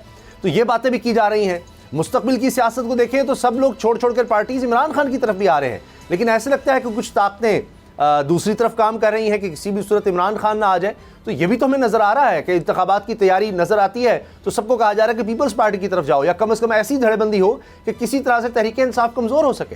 तो ये बातें भी की जा रही हैं। मुस्तकबिल की सियासत को देखें तो सब लोग छोड़ छोड़ कर पार्टीज इमरान खान की तरफ भी आ रहे हैं, लेकिन ऐसे लगता है कि कुछ ताकतें दूसरी तरफ काम कर रही हैं कि किसी भी सूरत इमरान खान ना आ जाए। तो ये भी तो हमें नज़र आ रहा है कि इंतखाबात की तैयारी नज़र आती है तो सबको कहा जा रहा है कि पीपल्स पार्टी की तरफ जाओ, या कम अज़ कम ऐसी धड़ेबंदी हो कि किसी तरह से तहरीक इंसाफ कमज़ोर हो सके।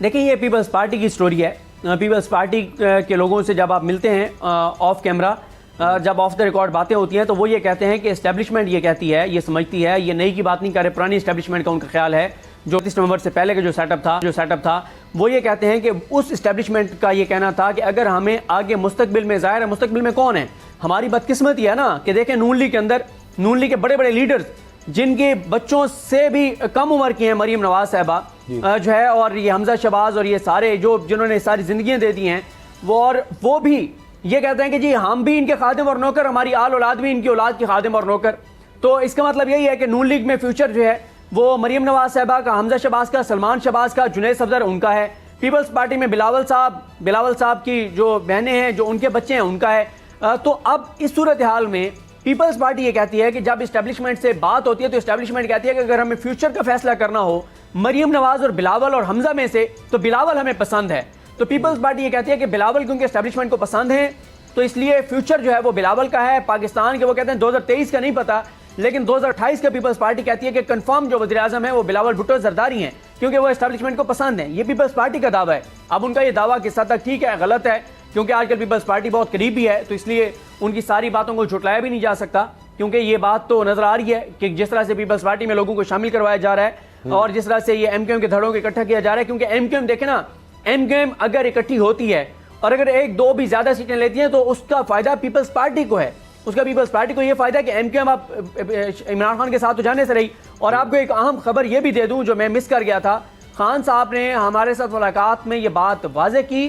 देखिए, ये पीपल्स पार्टी की स्टोरी है। पीपल्स पार्टी के लोगों से जब आप मिलते हैं ऑफ कैमरा, जब ऑफ द रिकॉर्ड बातें होती हैं तो वो ये कहते हैं कि एस्टेब्लिशमेंट ये कहती है, ये समझती है, ये नई की बात नहीं कर रहे, पुरानी एस्टेब्लिशमेंट का उनका ख्याल है जो 30 नवंबर से पहले का जो सेटअप था वो ये कहते हैं कि उस एस्टेब्लिशमेंट का ये कहना था कि अगर हमें आगे मुस्तकबिल में, ज़ाहिर है मुस्तकबिल में कौन है, हमारी बदकिस्मती है ना कि देखें नून लीग के अंदर, नून लीग के बड़े बड़े लीडर्स जिनके बच्चों से भी कम उम्र की हैं, मरीम नवाज साहबा जो है, और ये हमजा शहबाज और ये सारे जो जिन्होंने सारी जिंदगियां दे दी हैं, वो भी ये कहते हैं कि जी हम भी इनके खादिम और नौकर, हमारी आल औलाद भी इनकी औलाद के खादिम और नौकर। तो इसका मतलब यही है कि नून लीग में फ्यूचर जो है वो मरीम नवाज साहबा का, हमजा शहबाज का, सलमान शहबाज का, जुनैद सफदर उनका है। पीपल्स पार्टी में बिलावल साहब की जो बहनें हैं, जो उनके बच्चे हैं, उनका है। तो अब इस सूरत हाल में पीपल्स पार्टी ये कहती है कि जब इस्टेब्लिशमेंट से बात होती है तो इस्टेब्लिशमेंट कहती है कि अगर हमें फ्यूचर का फैसला करना हो मरियम नवाज और बिलावल और हमजा में से तो बिलावल हमें पसंद है। तो पीपल्स पार्टी ये कहती है कि बिलावल क्योंकि एस्टेब्लिशमेंट को पसंद है तो इसलिए फ्यूचर जो है वो बिलावल का है। पाकिस्तान के वो कहते हैं 2023 का नहीं पता, लेकिन 2028 का पीपल्स पार्टी कहती है कि कंफर्म जो वज़ीर आज़म है वो बिलावल भुट्टो जरदारी हैं क्योंकि वो एस्टेब्लिशमेंट को पसंद है। ये पीपल्स पार्टी का दावा है। अब उनका ये दावा किस हद तक ठीक है गलत है, क्योंकि आजकल पीपल्स पार्टी बहुत करीबी है तो इसलिए उनकी सारी बातों को झुटलाया भी नहीं जा सकता, क्योंकि ये बात तो नजर आ रही है कि जिस तरह से पीपल्स पार्टी में लोगों को शामिल करवाया जा रहा है और जिस तरह से ये एमक्यूएम के धड़ों को इकट्ठा किया जा रहा है। क्योंकि एमक्यूएम देखे ना, एमक्यूएम अगर इकट्ठी होती है और अगर एक दो भी ज्यादा सीटें लेती हैं तो उसका फायदा पीपल्स पार्टी को है। उसका पीपल्स पार्टी को ये फायदा है कि एमक्यूएम आप इमरान खान के साथ तो जाने से रही। और आपको एक अहम खबर ये भी दे दूं जो मैं मिस कर गया था, खान साहब ने हमारे साथ मुलाकात में ये बात वाज़ेह की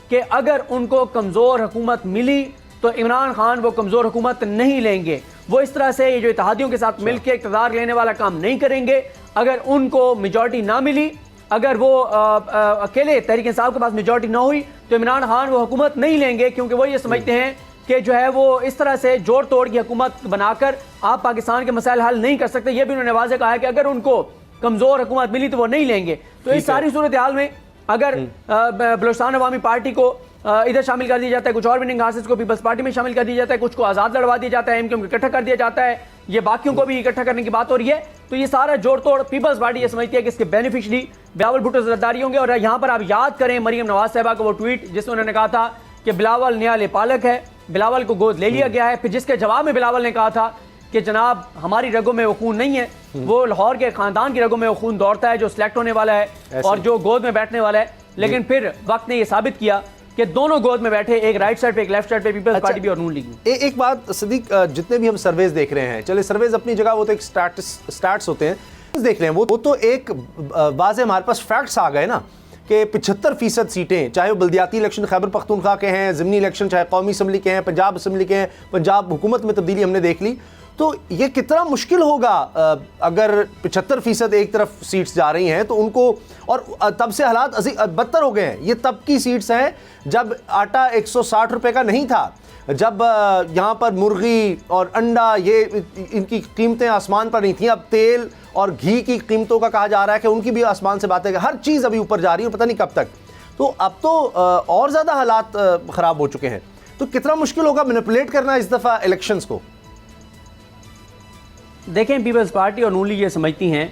कि अगर उनको कमज़ोर हुकूमत मिली तो इमरान खान वो कमज़ोर हुकूमत नहीं लेंगे। वो इस तरह से ये जो इत्तेहादियों के साथ मिलकर इक़्तिदार लेने वाला काम नहीं करेंगे। अगर उनको मेजॉरिटी ना मिली, अगर वो अकेले तहरीक इंसाफ के पास मेजॉरिटी ना हुई तो इमरान खान वो हुकूमत नहीं लेंगे, क्योंकि वो ये समझते हैं कि जो है वो इस तरह से जोड़ तोड़ की हुकूमत बनाकर आप पाकिस्तान के मसाइल हल नहीं कर सकते। ये भी उन्होंने वाज़ेह कहा है कि अगर उनको कमज़ोर हुकूमत मिली तो वो नहीं लेंगे। तो इस सारी सूरत हाल में अगर बलूचिस्तान अवामी पार्टी को इधर शामिल कर दिया जाता है, कुछ और विनिंग हासिस को पीपल्स पार्टी में शामिल कर दिया जाता है, कुछ को आज़ाद लड़वा दिया जाता है, एमक्यूएम को इकट्ठा कर दिया जाता है, ये बाकियों को भी इकट्ठा करने की बात हो रही है, तो ये सारा जोड़ तोड़ पीपल्स पार्टी ये समझती है कि इसके बेनिफिशरी बिलावल भुट्टो जरदारी होंगे। और यहाँ पर आप याद करें मरियम नवाज साहिबा का वो ट्वीट जिसमें उन्होंने कहा था कि बिलावल न्याय पालक है, बिलावल को गोद ले लिया गया है। फिर जिसके जवाब में बिलावल ने कहा था कि जनाब हमारी रगों में वो खून नहीं है, वो लाहौर के खानदान की रगों में वो खून दौड़ता है जो सिलेक्ट होने वाला है और जो गोद में बैठने वाला है। लेकिन फिर वक्त ने ये साबित किया कि दोनों गोद में बैठे, एक राइट साइड पे एक लेफ्ट साइड पे पीपल्स पार्टी भी और नून लीग। एक बात सिद्दीक, जितने भी हम सर्वेज देख रहे हैं, चले सर्वेज अपनी जगह वो तो एक स्टैट्स होते हैं, देख रहे हैं वो तो एक वाज़ेह हमारे पास फैक्ट्स आ गए ना कि 75% सीटें, चाहे वो बल्दियाती इलेक्शन खैबर पख्तूनख्वा के हैं, ज़िमनी इलेक्शन चाहे कौमी असम्बली के हैं, पंजाब असम्बली के हैं, पंजाब हुकूमत में तब्दीली हमने देख ली, तो ये कितना मुश्किल होगा अगर 75% एक तरफ सीट्स जा रही हैं तो उनको, और तब से हालात बदतर हो गए हैं। ये तब की सीट्स हैं जब आटा 160 रुपए का नहीं था, जब यहाँ पर मुर्गी और अंडा ये इनकी कीमतें आसमान पर नहीं थी। अब तेल और घी की कीमतों का कहा जा रहा है कि उनकी भी आसमान से बातें, हर चीज़ अभी ऊपर जा रही है, पता नहीं कब तक। तो अब तो और ज़्यादा हालात ख़राब हो चुके हैं, तो कितना मुश्किल होगा मैनिपुलेट करना इस दफ़ा इलेक्शंस को। देखें, पीपल्स पार्टी और नून लीग ये समझती हैं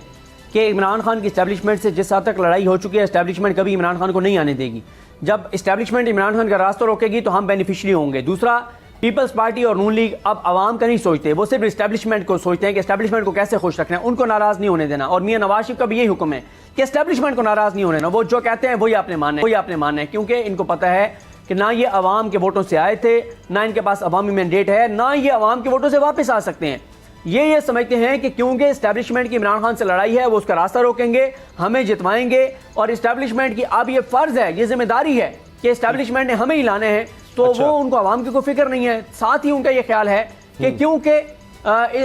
कि इमरान खान की इस्टेब्लिशमेंट से जिस हद तक लड़ाई हो चुकी है, इस्टेब्लिशमेंट कभी इमरान खान को नहीं आने देगी। जब इस्टेब्लिशमेंट इमरान खान का रास्ता रोकेगी तो हम बेनिफिशरी होंगे। दूसरा, पीपल्स पार्टी और नून लीग अब आवाम का नहीं सोचते, वो सिर्फ इस्टेब्लिशमेंट को सोचते हैं कि इस्टेब्लिशमेंट को कैसे खुश रखना है, उनको नाराज़ नहीं होने देना। और मियां नवाज शरीफ का भी यही हुक्म है कि इस्टेब्लिशमेंट को नाराज़ नहीं होने देना, वो जो कहते हैं वही आपने मानना है, क्योंकि इनको पता है कि ना ये अवाम के वोटों से आए थे, ना इनके पास अवामी मैंडेट है, ना ये अवाम के वोटों से वापस आ सकते हैं। ये समझते हैं कि क्योंकि इस्टेब्लिशमेंट की इमरान खान से लड़ाई है, वो उसका रास्ता रोकेंगे, हमें जितवाएंगे। और इस्टेब्लिशमेंट की अब ये फ़र्ज़ है, ये जिम्मेदारी है कि इस्टेब्लिशमेंट ने हमें ही लाने हैं, तो वो उनको अवाम की कोई फिक्र नहीं है। साथ ही उनका ये ख्याल है कि क्योंकि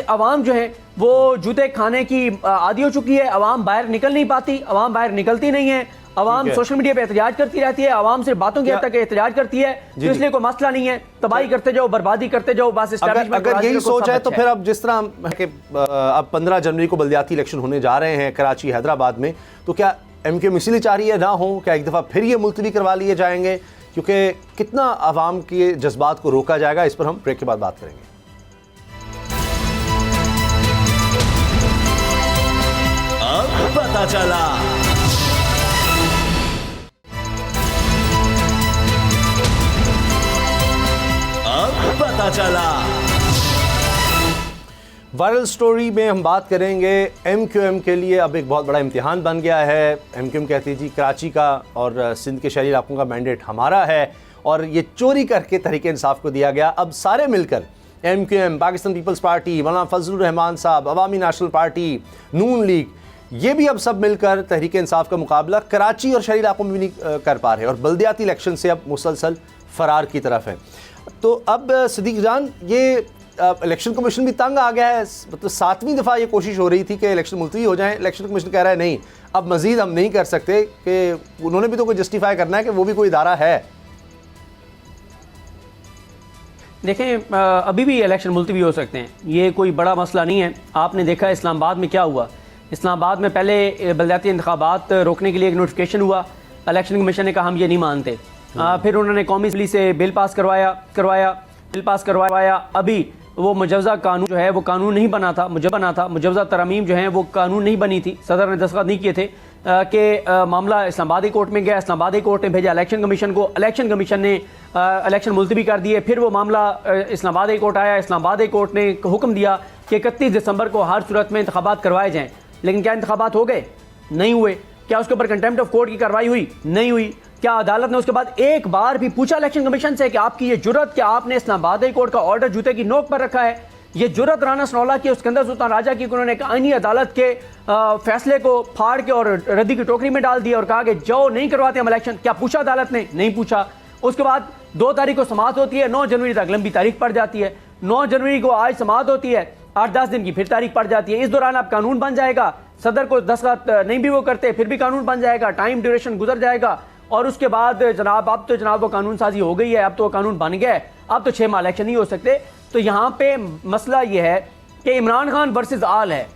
अवाम जो है वो जूते खाने की आदी हो चुकी है, अवाम बाहर निकल नहीं पाती, अवाम बाहर निकलती नहीं है, अवाम सोशल मीडिया पे एहतजाज करती रहती है, अवाम सिर्फ बातों की हद तक एहतजाज करती है, तो इसलिए कोई मसला नहीं है, तबाही करते जाओ, बर्बादी करते जाओ, बस अगर यही सोच है तो फिर अब जिस तरह कि अब 15 जनवरी को बल्दियाती इलेक्शन होने जा रहे हैं कराची हैदराबाद में, तो क्या एमक्यूएम इसीलिए चाह रही है ना हो, क्या एक दफ़ा फिर ये मुलतवी करवा लिए जाएंगे, क्योंकि कितना अवाम के जज्बात को रोका जाएगा, इस पर हम ब्रेक के बाद बात करेंगे। अब पता चला। अब पता चला। वायरल स्टोरी में हम बात करेंगे एमक्यूएम के लिए अब एक बहुत बड़ा इम्तिहान बन गया है। एमक्यूएम कहती है जी कराची का और सिंध के शहरी इलाकों का मैंडेट हमारा है और ये चोरी करके तहरीक इंसाफ को दिया गया। अब सारे मिलकर एमक्यूएम, पाकिस्तान पीपल्स पार्टी, मौलाना फजलुर रहमान साहब, अवामी नेशनल पार्टी, नून लीग, ये भी अब सब मिलकर तहरीक इंसाफ का मुकाबला कराची और शहरी इलाकों में भी नहीं कर पा रहे और बल्दियाती इलेक्शन से अब मुसलसल फरार की तरफ है। तो अब सिद्दीक जान, ये इलेक्शन कमीशन भी तंग आ गया है, मतलब 7वीं दफ़ा ये कोशिश हो रही थी कि इलेक्शन मुलतवी हो जाए। इलेक्शन कमीशन कह रहा है नहीं, अब मज़ीद हम नहीं कर सकते, कि उन्होंने भी तो कोई जस्टिफाई करना है कि वो भी कोई इदारा है। देखें, अभी भी इलेक्शन मुलतवी हो सकते हैं, ये कोई बड़ा मसला नहीं है। आपने देखा इस्लामाबाद में क्या हुआ, इस्लामाबाद में पहले बलदियाती इंतखाबात रोकने के लिए एक नोटिफिकेशन हुआ, इलेक्शन कमीशन ने कहा हम ये नहीं मानते। फिर उन्होंने कौमी असम्बली से बिल पास करवाया। अभी वो मुजवजा कानून जो है वो कानून नहीं बना था, मुजवजा तरमीम जो है वो कानून नहीं बनी थी, सदर ने दस्तखत नहीं किए थे कि मामला इस्लामाबादी कोर्ट में गया, इस्लामाबादी कोर्ट ने भेजा इलेक्शन कमीशन को, इलेक्शन कमीशन ने इलेक्शन मुलतवी कर दिए। फिर वो मामला इस्लामाबादी कोर्ट आया, इस्लामाबादी कोर्ट ने हुक्म दिया कि 31 दिसंबर को हर सूरत में इंतखाबात करवाए जाएँ। लेकिन क्या इंतखाबात हो गए? नहीं हुए। क्या उसके ऊपर कंटेम्प्ट ऑफ कोर्ट की कार्रवाई हुई? नहीं हुई। क्या अदालत ने उसके बाद एक बार भी पूछा इलेक्शन कमीशन से कि आपकी ये जुर्रत, क्या आपने इस्लामाबादी कोर्ट का ऑर्डर जूते की नोक पर रखा है? ये जुर्रत राना सनौला की, सिकंदर सुल्तान राजा की, उन्होंने आईनी अदालत के फैसले को फाड़ के और रद्दी की टोकरी में डाल दिया और कहा कि जो नहीं करवाते हम इलेक्शन। क्या पूछा अदालत ने? नहीं पूछा। उसके बाद 2 तारीख को समाअत होती है, 9 जनवरी तक लंबी तारीख पड़ जाती है। 9 जनवरी को आज समाअत होती है, 8-10 दिन की फिर तारीख पड़ जाती है। इस दौरान अब कानून बन जाएगा, सदर को दस्तखत नहीं भी वो करते फिर भी कानून बन जाएगा, टाइम ड्यूरेशन गुजर जाएगा और उसके बाद जनाब अब तो जनाब वो कानून साजी हो गई है, अब तो वो कानून बन गया है, अब तो 6 माह इलेक्शन नहीं हो सकते। तो यहाँ पे मसला ये है कि इमरान खान वर्सेस आल है,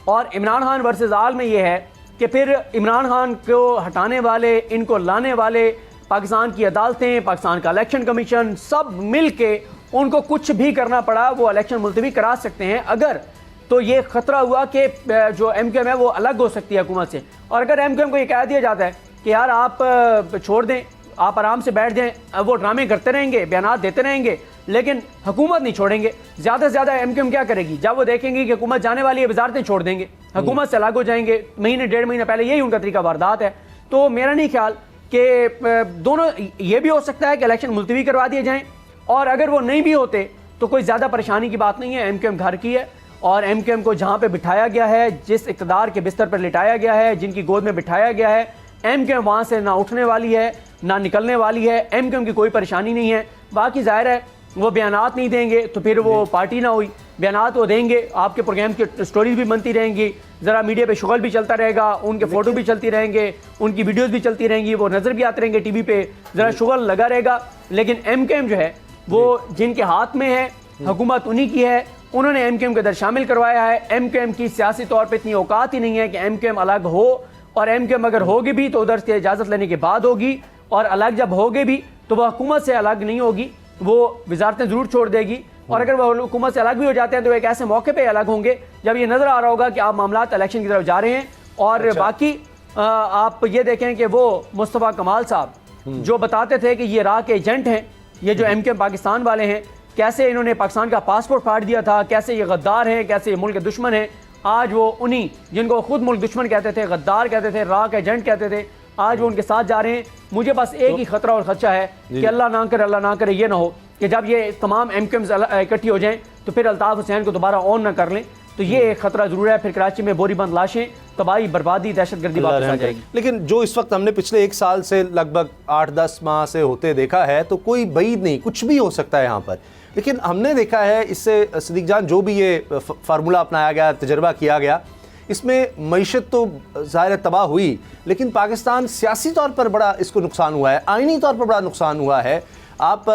और इमरान खान वर्सेस आल में ये है कि फिर इमरान खान को हटाने वाले, इनको लाने वाले पाकिस्तान की अदालतें, पाकिस्तान का इलेक्शन कमीशन, सब मिल के उनको कुछ भी करना पड़ा वो इलेक्शन मुलतवी करा सकते हैं अगर। तो ये खतरा हुआ कि जो MQM है वो अलग हो सकती है हुकूमत से। और अगर MQM को ये कह दिया जाता है कि यार आप छोड़ दें, आप आराम से बैठ जाएं, वो ड्रामे करते रहेंगे, बयानात देते रहेंगे, लेकिन हुकूमत नहीं छोड़ेंगे। ज़्यादा से ज़्यादा MQM क्या करेगी? जब वो देखेंगे कि हुकूमत जाने वाली है, वजारतें छोड़ देंगे, हुकूमत से अलग हो जाएंगे। महीने 1.5 महीने पहले यही उनका तरीका वारदात है। तो मेरा नहीं ख्याल कि दोनों, ये भी हो सकता है कि इलेक्शन मुलतवी करवा दिए जाएँ, और अगर वो नहीं भी होते तो कोई ज़्यादा परेशानी की बात नहीं है। MQM घर की है और MQM को जहाँ पे बिठाया गया है, जिस इक़्तिदार के बिस्तर पर लिटाया गया है, जिनकी गोद में बिठाया गया है, MQM वहाँ से ना उठने वाली है ना निकलने वाली है। MQM की कोई परेशानी नहीं है। बाकी ज़ाहिर है वो बयानात नहीं देंगे तो फिर वो पार्टी ना हुई। बयानात वो देंगे, आपके प्रोग्राम की स्टोरीज भी बनती रहेंगी, ज़रा मीडिया पे शुगल भी चलता रहेगा, उनके फ़ोटो भी चलती रहेंगे, उनकी वीडियोज़ भी चलती रहेंगी, वो नज़र भी आते रहेंगे टीवी पे, ज़रा शुगल लगा रहेगा। लेकिन MQM जो है वो जिनके हाथ में है, हुकूमत उन्हीं की है, उन्होंने MQM के अंदर शामिल करवाया है। MQM की सियासी तौर पे इतनी औकात ही नहीं है कि MQM अलग हो, और MQM अगर होगी भी तो उधर से इजाज़त लेने के बाद होगी, और अलग जब होगी भी तो वह हुकूमत से अलग नहीं होगी, वो वजारतें ज़रूर छोड़ देगी। और अगर वह हुकूमत से अलग भी हो जाते हैं तो एक ऐसे मौके पर अलग होंगे जब ये नज़र आ रहा होगा कि आप मामला इलेक्शन की तरफ जा रहे हैं। और बाकी आप ये देखें कि वो मुस्तफ़ा कमाल साहब जो बताते थे कि ये राह के एजेंट हैं, ये जो MQM पाकिस्तान वाले हैं, कैसे इन्होंने पाकिस्तान का पासपोर्ट फाड़ दिया था, कैसे ये गद्दार हैं, कैसे ये मुल्क के दुश्मन हैं, आज वो उन्हीं जिनको खुद मुल्क दुश्मन कहते थे, गद्दार कहते थे, राह के एजेंट कहते थे, आज वो उनके साथ जा रहे हैं। मुझे बस एक ही खतरा और खदशा है कि अल्लाह ना करे ये ना हो कि जब ये तमाम MQMs इकट्ठी हो जाएं तो फिर अल्ताफ़ हुसैन को दोबारा ऑन ना कर लें। तो ये एक खतरा जरूर है, फिर कराची में बोरीबंद लाशें, तबाही, बर्बादी, दहशतगर्दी वापस आ जाएगी। लेकिन जो इस वक्त हमने पिछले 1 साल से लगभग 8-10 माह से होते देखा है, तो कोई बईद नहीं, कुछ भी हो सकता है यहाँ पर। लेकिन हमने देखा है इससे सिद्दीक जान, जो भी ये फार्मूला अपनाया गया, तजर्बा किया गया, इसमें मईशत तो ज़ाहिर तबाह हुई, लेकिन पाकिस्तान सियासी तौर पर बड़ा इसको नुकसान हुआ है, आइनी तौर पर बड़ा नुकसान हुआ है। आप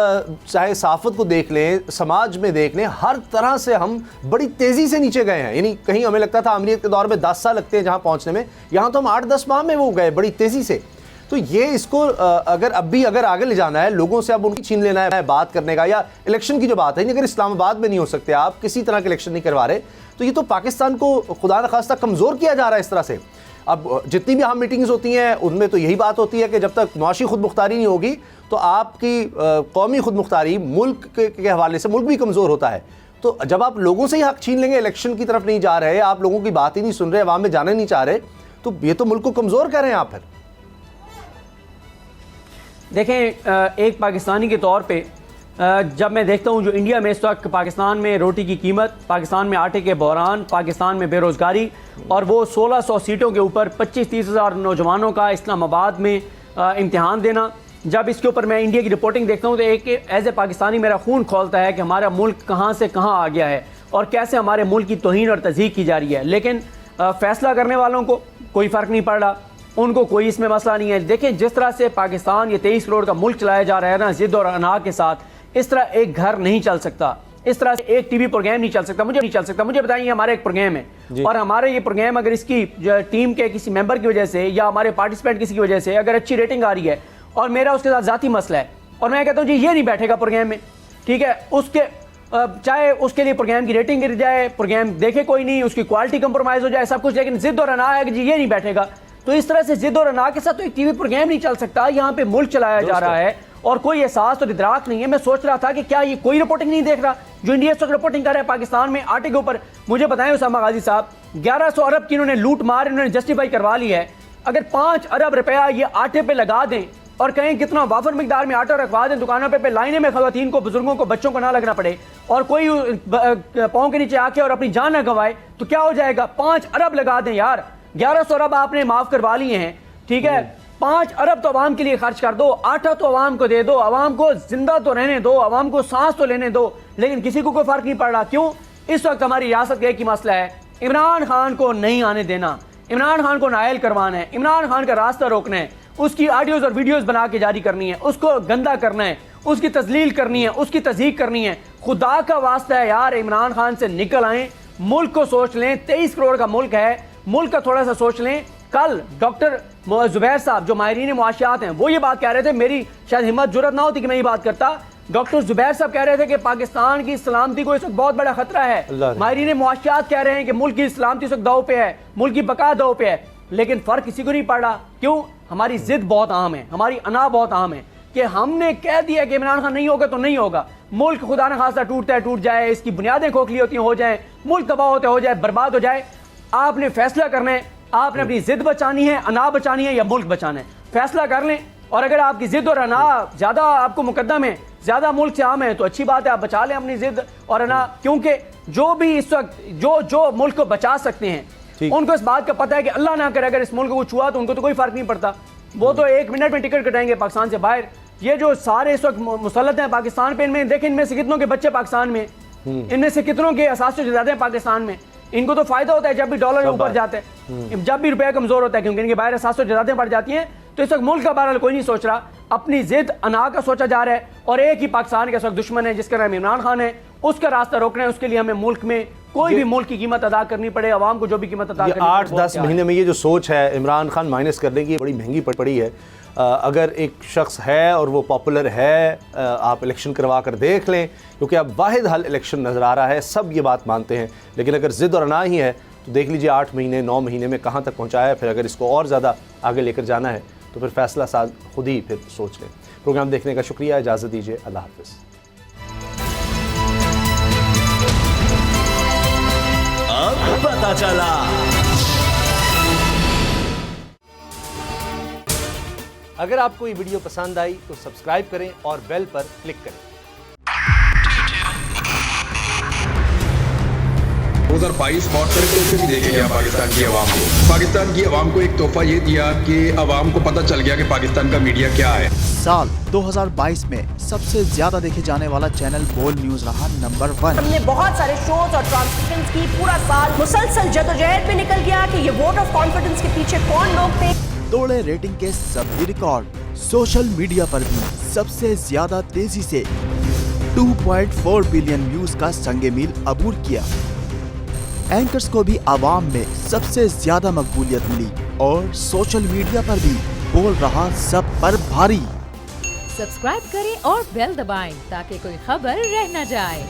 चाहे सहाफ़त को देख लें, समाज में देख लें, हर तरह से हम बड़ी तेज़ी से नीचे गए हैं। यानी कहीं हमें लगता था अमीरियत के दौर में 10 साल लगते हैं जहाँ पहुँचने में, यहाँ तो हम 8-10 माह में वो गए बड़ी तेज़ी से। तो ये इसको अगर आगे ले जाना है, लोगों से अब उनकी छीन लेना है बात करने का, या इलेक्शन की जो बात है, अगर इस्लामाबाद में नहीं हो सकते, आप किसी तरह के इलेक्शन नहीं करवा रहे, तो ये तो पाकिस्तान को खुदा न खास्ता कमज़ोर किया जा रहा है इस तरह से। अब जितनी भी अहम मीटिंग्स होती हैं उनमें तो यही बात होती है कि जब तक मुआशी खुद मुख्तारी नहीं होगी तो आपकी कौमी खुद मुख्तारी, मुल्क के हवाले से मुल्क भी कमज़ोर होता है। तो जब आप लोगों से ही हक छीन लेंगे, इलेक्शन की तरफ नहीं जा रहे, आप लोगों की बात ही नहीं सुन रहे, अवाम में जाना नहीं चाह रहे, तो ये तो मुल्क को कमज़ोर कर रहे हैं आप। फिर देखें, एक पाकिस्तानी के तौर पे जब मैं देखता हूँ जो इंडिया में इस वक्त पाकिस्तान में रोटी की कीमत, पाकिस्तान में आटे के बहरान, पाकिस्तान में बेरोज़गारी, और वो 1600 सीटों के ऊपर 25-30 हज़ार नौजवानों का इस्लामाबाद में इम्तिहान देना, जब इसके ऊपर मैं इंडिया की रिपोर्टिंग देखता हूँ तो एक एज ए पाकिस्तानी मेरा खून खोलता है कि हमारा मुल्क कहाँ से कहाँ आ गया है और कैसे हमारे मुल्क की तौहीन और तज़हीक की जा रही है। लेकिन फ़ैसला करने वालों को कोई फ़र्क नहीं पड़ रहा, उनको कोई इसमें मसला नहीं है। देखें, जिस तरह से पाकिस्तान ये 23 करोड़ का मुल्क चलाया जा रहा है ना, ज़िद और अना के साथ, इस तरह एक घर नहीं चल सकता। इस तरह से एक टीवी प्रोग्राम नहीं चल सकता, मुझे बताइए हमारा एक प्रोग्राम है और हमारे ये प्रोग्राम अगर इसकी टीम के किसी मेंबर की वजह से या हमारे पार्टिसिपेंट किसी की वजह से अगर अच्छी रेटिंग आ रही है और मेरा उसके साथ जाती मसला है और मैं कहता हूँ जी ये नहीं बैठेगा प्रोग्राम में, ठीक है, उसके चाहे उसके लिए प्रोग्राम की रेटिंग गिर जाए, प्रोग्राम देखे कोई नहीं, उसकी क्वालिटी कंप्रोमाइज हो जाए, सब कुछ, लेकिन जिद और अना है कि जी ये नहीं बैठेगा। तो इस तरह से जिद और अना के साथ तो एक टीवी प्रोग्राम नहीं चल सकता। यहाँ पे मुल्क चलाया जा रहा है और कोई एहसास और इदराक नहीं है। मैं सोच रहा था कि क्या ये कोई रिपोर्टिंग नहीं देख रहा जो इंडिया इस वक्त रिपोर्टिंग कर रहा है पाकिस्तान में आटे के ऊपर। मुझे बताएं उसामा गाजी साहब, 1100 अरब की इन्होंने लूट मार इन्होंने जस्टिफाई करवा ली है। अगर 5 अरब रुपया ये आटे पे लगा दें और कहीं कितना वाफर मिकदार में आटा रखवा दें दुकानों पे लाइने में खवातीन को, बुजुर्गों को, बच्चों को ना लगना पड़े और कोई पाँव के नीचे आके और अपनी जान ना गंवाए, तो क्या हो जाएगा? 5 अरब लगा दें यार, 1100 अरब आपने माफ करवा लिए हैं, ठीक है, 5 अरब तो अवाम के लिए खर्च कर दो, आटा तो अवाम को दे दो, अवाम को जिंदा तो रहने दो, अवाम को सांस तो लेने दो, लेकिन किसी को कोई फर्क नहीं पड़ रहा। क्यों? इस वक्त हमारी रियासत का एक ही मसला है, इमरान खान को नहीं आने देना, इमरान खान को नायल करवाना है, इमरान खान का रास्ता रोकना है, उसकी ऑडियोज और वीडियोस बना के जारी करनी है, उसको गंदा करना है, उसकी तजलील करनी है, उसकी तज़हीक करनी है। खुदा का वास्ता है यार, इमरान खान से निकल आए, मुल्क को सोच लें। 23 करोड़ का मुल्क है, मुल्क का थोड़ा सा सोच लें। कल डॉक्टर जुबैर साहब जो माहिरीन मुआशियात हैं वो ये बात कह रहे थे, मेरी शायद हिम्मत जुर्रत ना होती कि मैं ये बात करता। डॉक्टर जुबैर साहब कह रहे थे कि पाकिस्तान की सलामती को इस वक्त बहुत बड़ा खतरा है। माहिरीन मुआशियात कह रहे हैं कि मुल्क की सलामती इस वक्त दाव पे है, मुल्क की बका दाव पे है, लेकिन फर्क किसी को नहीं पड़ रहा। क्यों? हमारी जिद बहुत आम है, हमारी अना बहुत आम है कि हमने कह दिया कि इमरान खान नहीं होगा तो नहीं होगा। मुल्क खुदा न खासा टूटता है टूट जाए, इसकी बुनियादें खोखली होती हैं हो जाए, मुल्क तबाह होते हो जाए, बर्बाद हो जाए। आपने फैसला करना है, आपने अपनी जिद बचानी है, अना बचानी है या मुल्क बचाना है, फैसला कर लें। और अगर आपकी जिद और अना ज्यादा आपको मुकद्दम है, ज्यादा मुल्क से आम है, तो अच्छी बात है, आप बचा लें अपनी जिद और अना। क्योंकि जो भी इस वक्त जो मुल्क को बचा सकते हैं उनको इस बात का पता है कि अल्लाह ना करे अगर इस मुल्क को कुछ हुआ तो उनको तो कोई फर्क नहीं पड़ता, वो तो 1 मिनट में टिकट कटाएंगे पाकिस्तान से बाहर। ये जो सारे इस वक्त मुसल्लत हैं पाकिस्तान पे, इनमें देखें इनमें से कितनों के बच्चे पाकिस्तान में, इनमें से कितनों के असास ज्यादा हैं पाकिस्तान में। इनको तो फायदा होता है जब भी डॉलर ऊपर जाता है, जब भी रुपया कमजोर होता है, क्योंकि इनके बाहर असास ज्यादा बढ़ जाती हैं। तो इस वक्त मुल्क का बहरहाल कोई नहीं सोच रहा, अपनी जिद अना का सोचा जा रहा है और एक ही पाकिस्तान का इस वक्त दुश्मन है जिसका नाम इमरान खान है, उसका रास्ता रोकना है। उसके लिए हमें मुल्क में कोई भी मुल्क की कीमत अदा करनी पड़े, अवाम को जो भी कीमत अदा करनी पड़े। 8-10 महीने में ये जो सोच है इमरान खान माइनस करने की बड़ी महंगी पड़ी है। अगर एक शख्स है और वो पॉपुलर है, आप इलेक्शन करवा कर देख लें, क्योंकि अब वाहिद हल इलेक्शन नज़र आ रहा है, सब ये बात मानते हैं। लेकिन अगर ज़िद और अना ही है तो देख लीजिए 8 महीने 9 महीने में कहाँ तक पहुँचाया है। फिर अगर इसको और ज़्यादा आगे लेकर जाना है तो फिर फैसला साथ खुद ही फिर सोच लें। प्रोग्राम देखने का शुक्रिया, इजाज़त दीजिए, अल्लाह हाफ़िज़। अब पता चला। अगर आपको ये वीडियो पसंद आई तो सब्सक्राइब करें और बेल पर क्लिक करें। 2022 बहुत सारे तोहफे भी देखे गया पाकिस्तान की आवाम को। पाकिस्तान की आवाम को एक तोहफा ये दिया कि आवाम को पता चल गया कि पाकिस्तान का मीडिया क्या है। साल 2022 में सबसे ज्यादा देखे जाने वाला चैनल बोल्ड न्यूज रहा नंबर 1। हमने बहुत सारे शोज और ट्रांसमिशंस की, पूरा साल मुसलसल जदोजहद में निकल गया कि ये वोट ऑफ कॉन्फिडेंस के पीछे कौन लोग थे। तोड़े रेटिंग के सभी रिकॉर्ड। सोशल मीडिया पर भी सबसे ज्यादा तेजी से 2.4 बिलियन व्यूज का संगे मील अबूर किया। एंकर्स को भी आवाम में सबसे ज्यादा मकबूलियत मिली और सोशल मीडिया पर भी बोल रहा सब पर भारी। सब्सक्राइब करें और बेल दबाएं ताकि कोई खबर रह न जाए।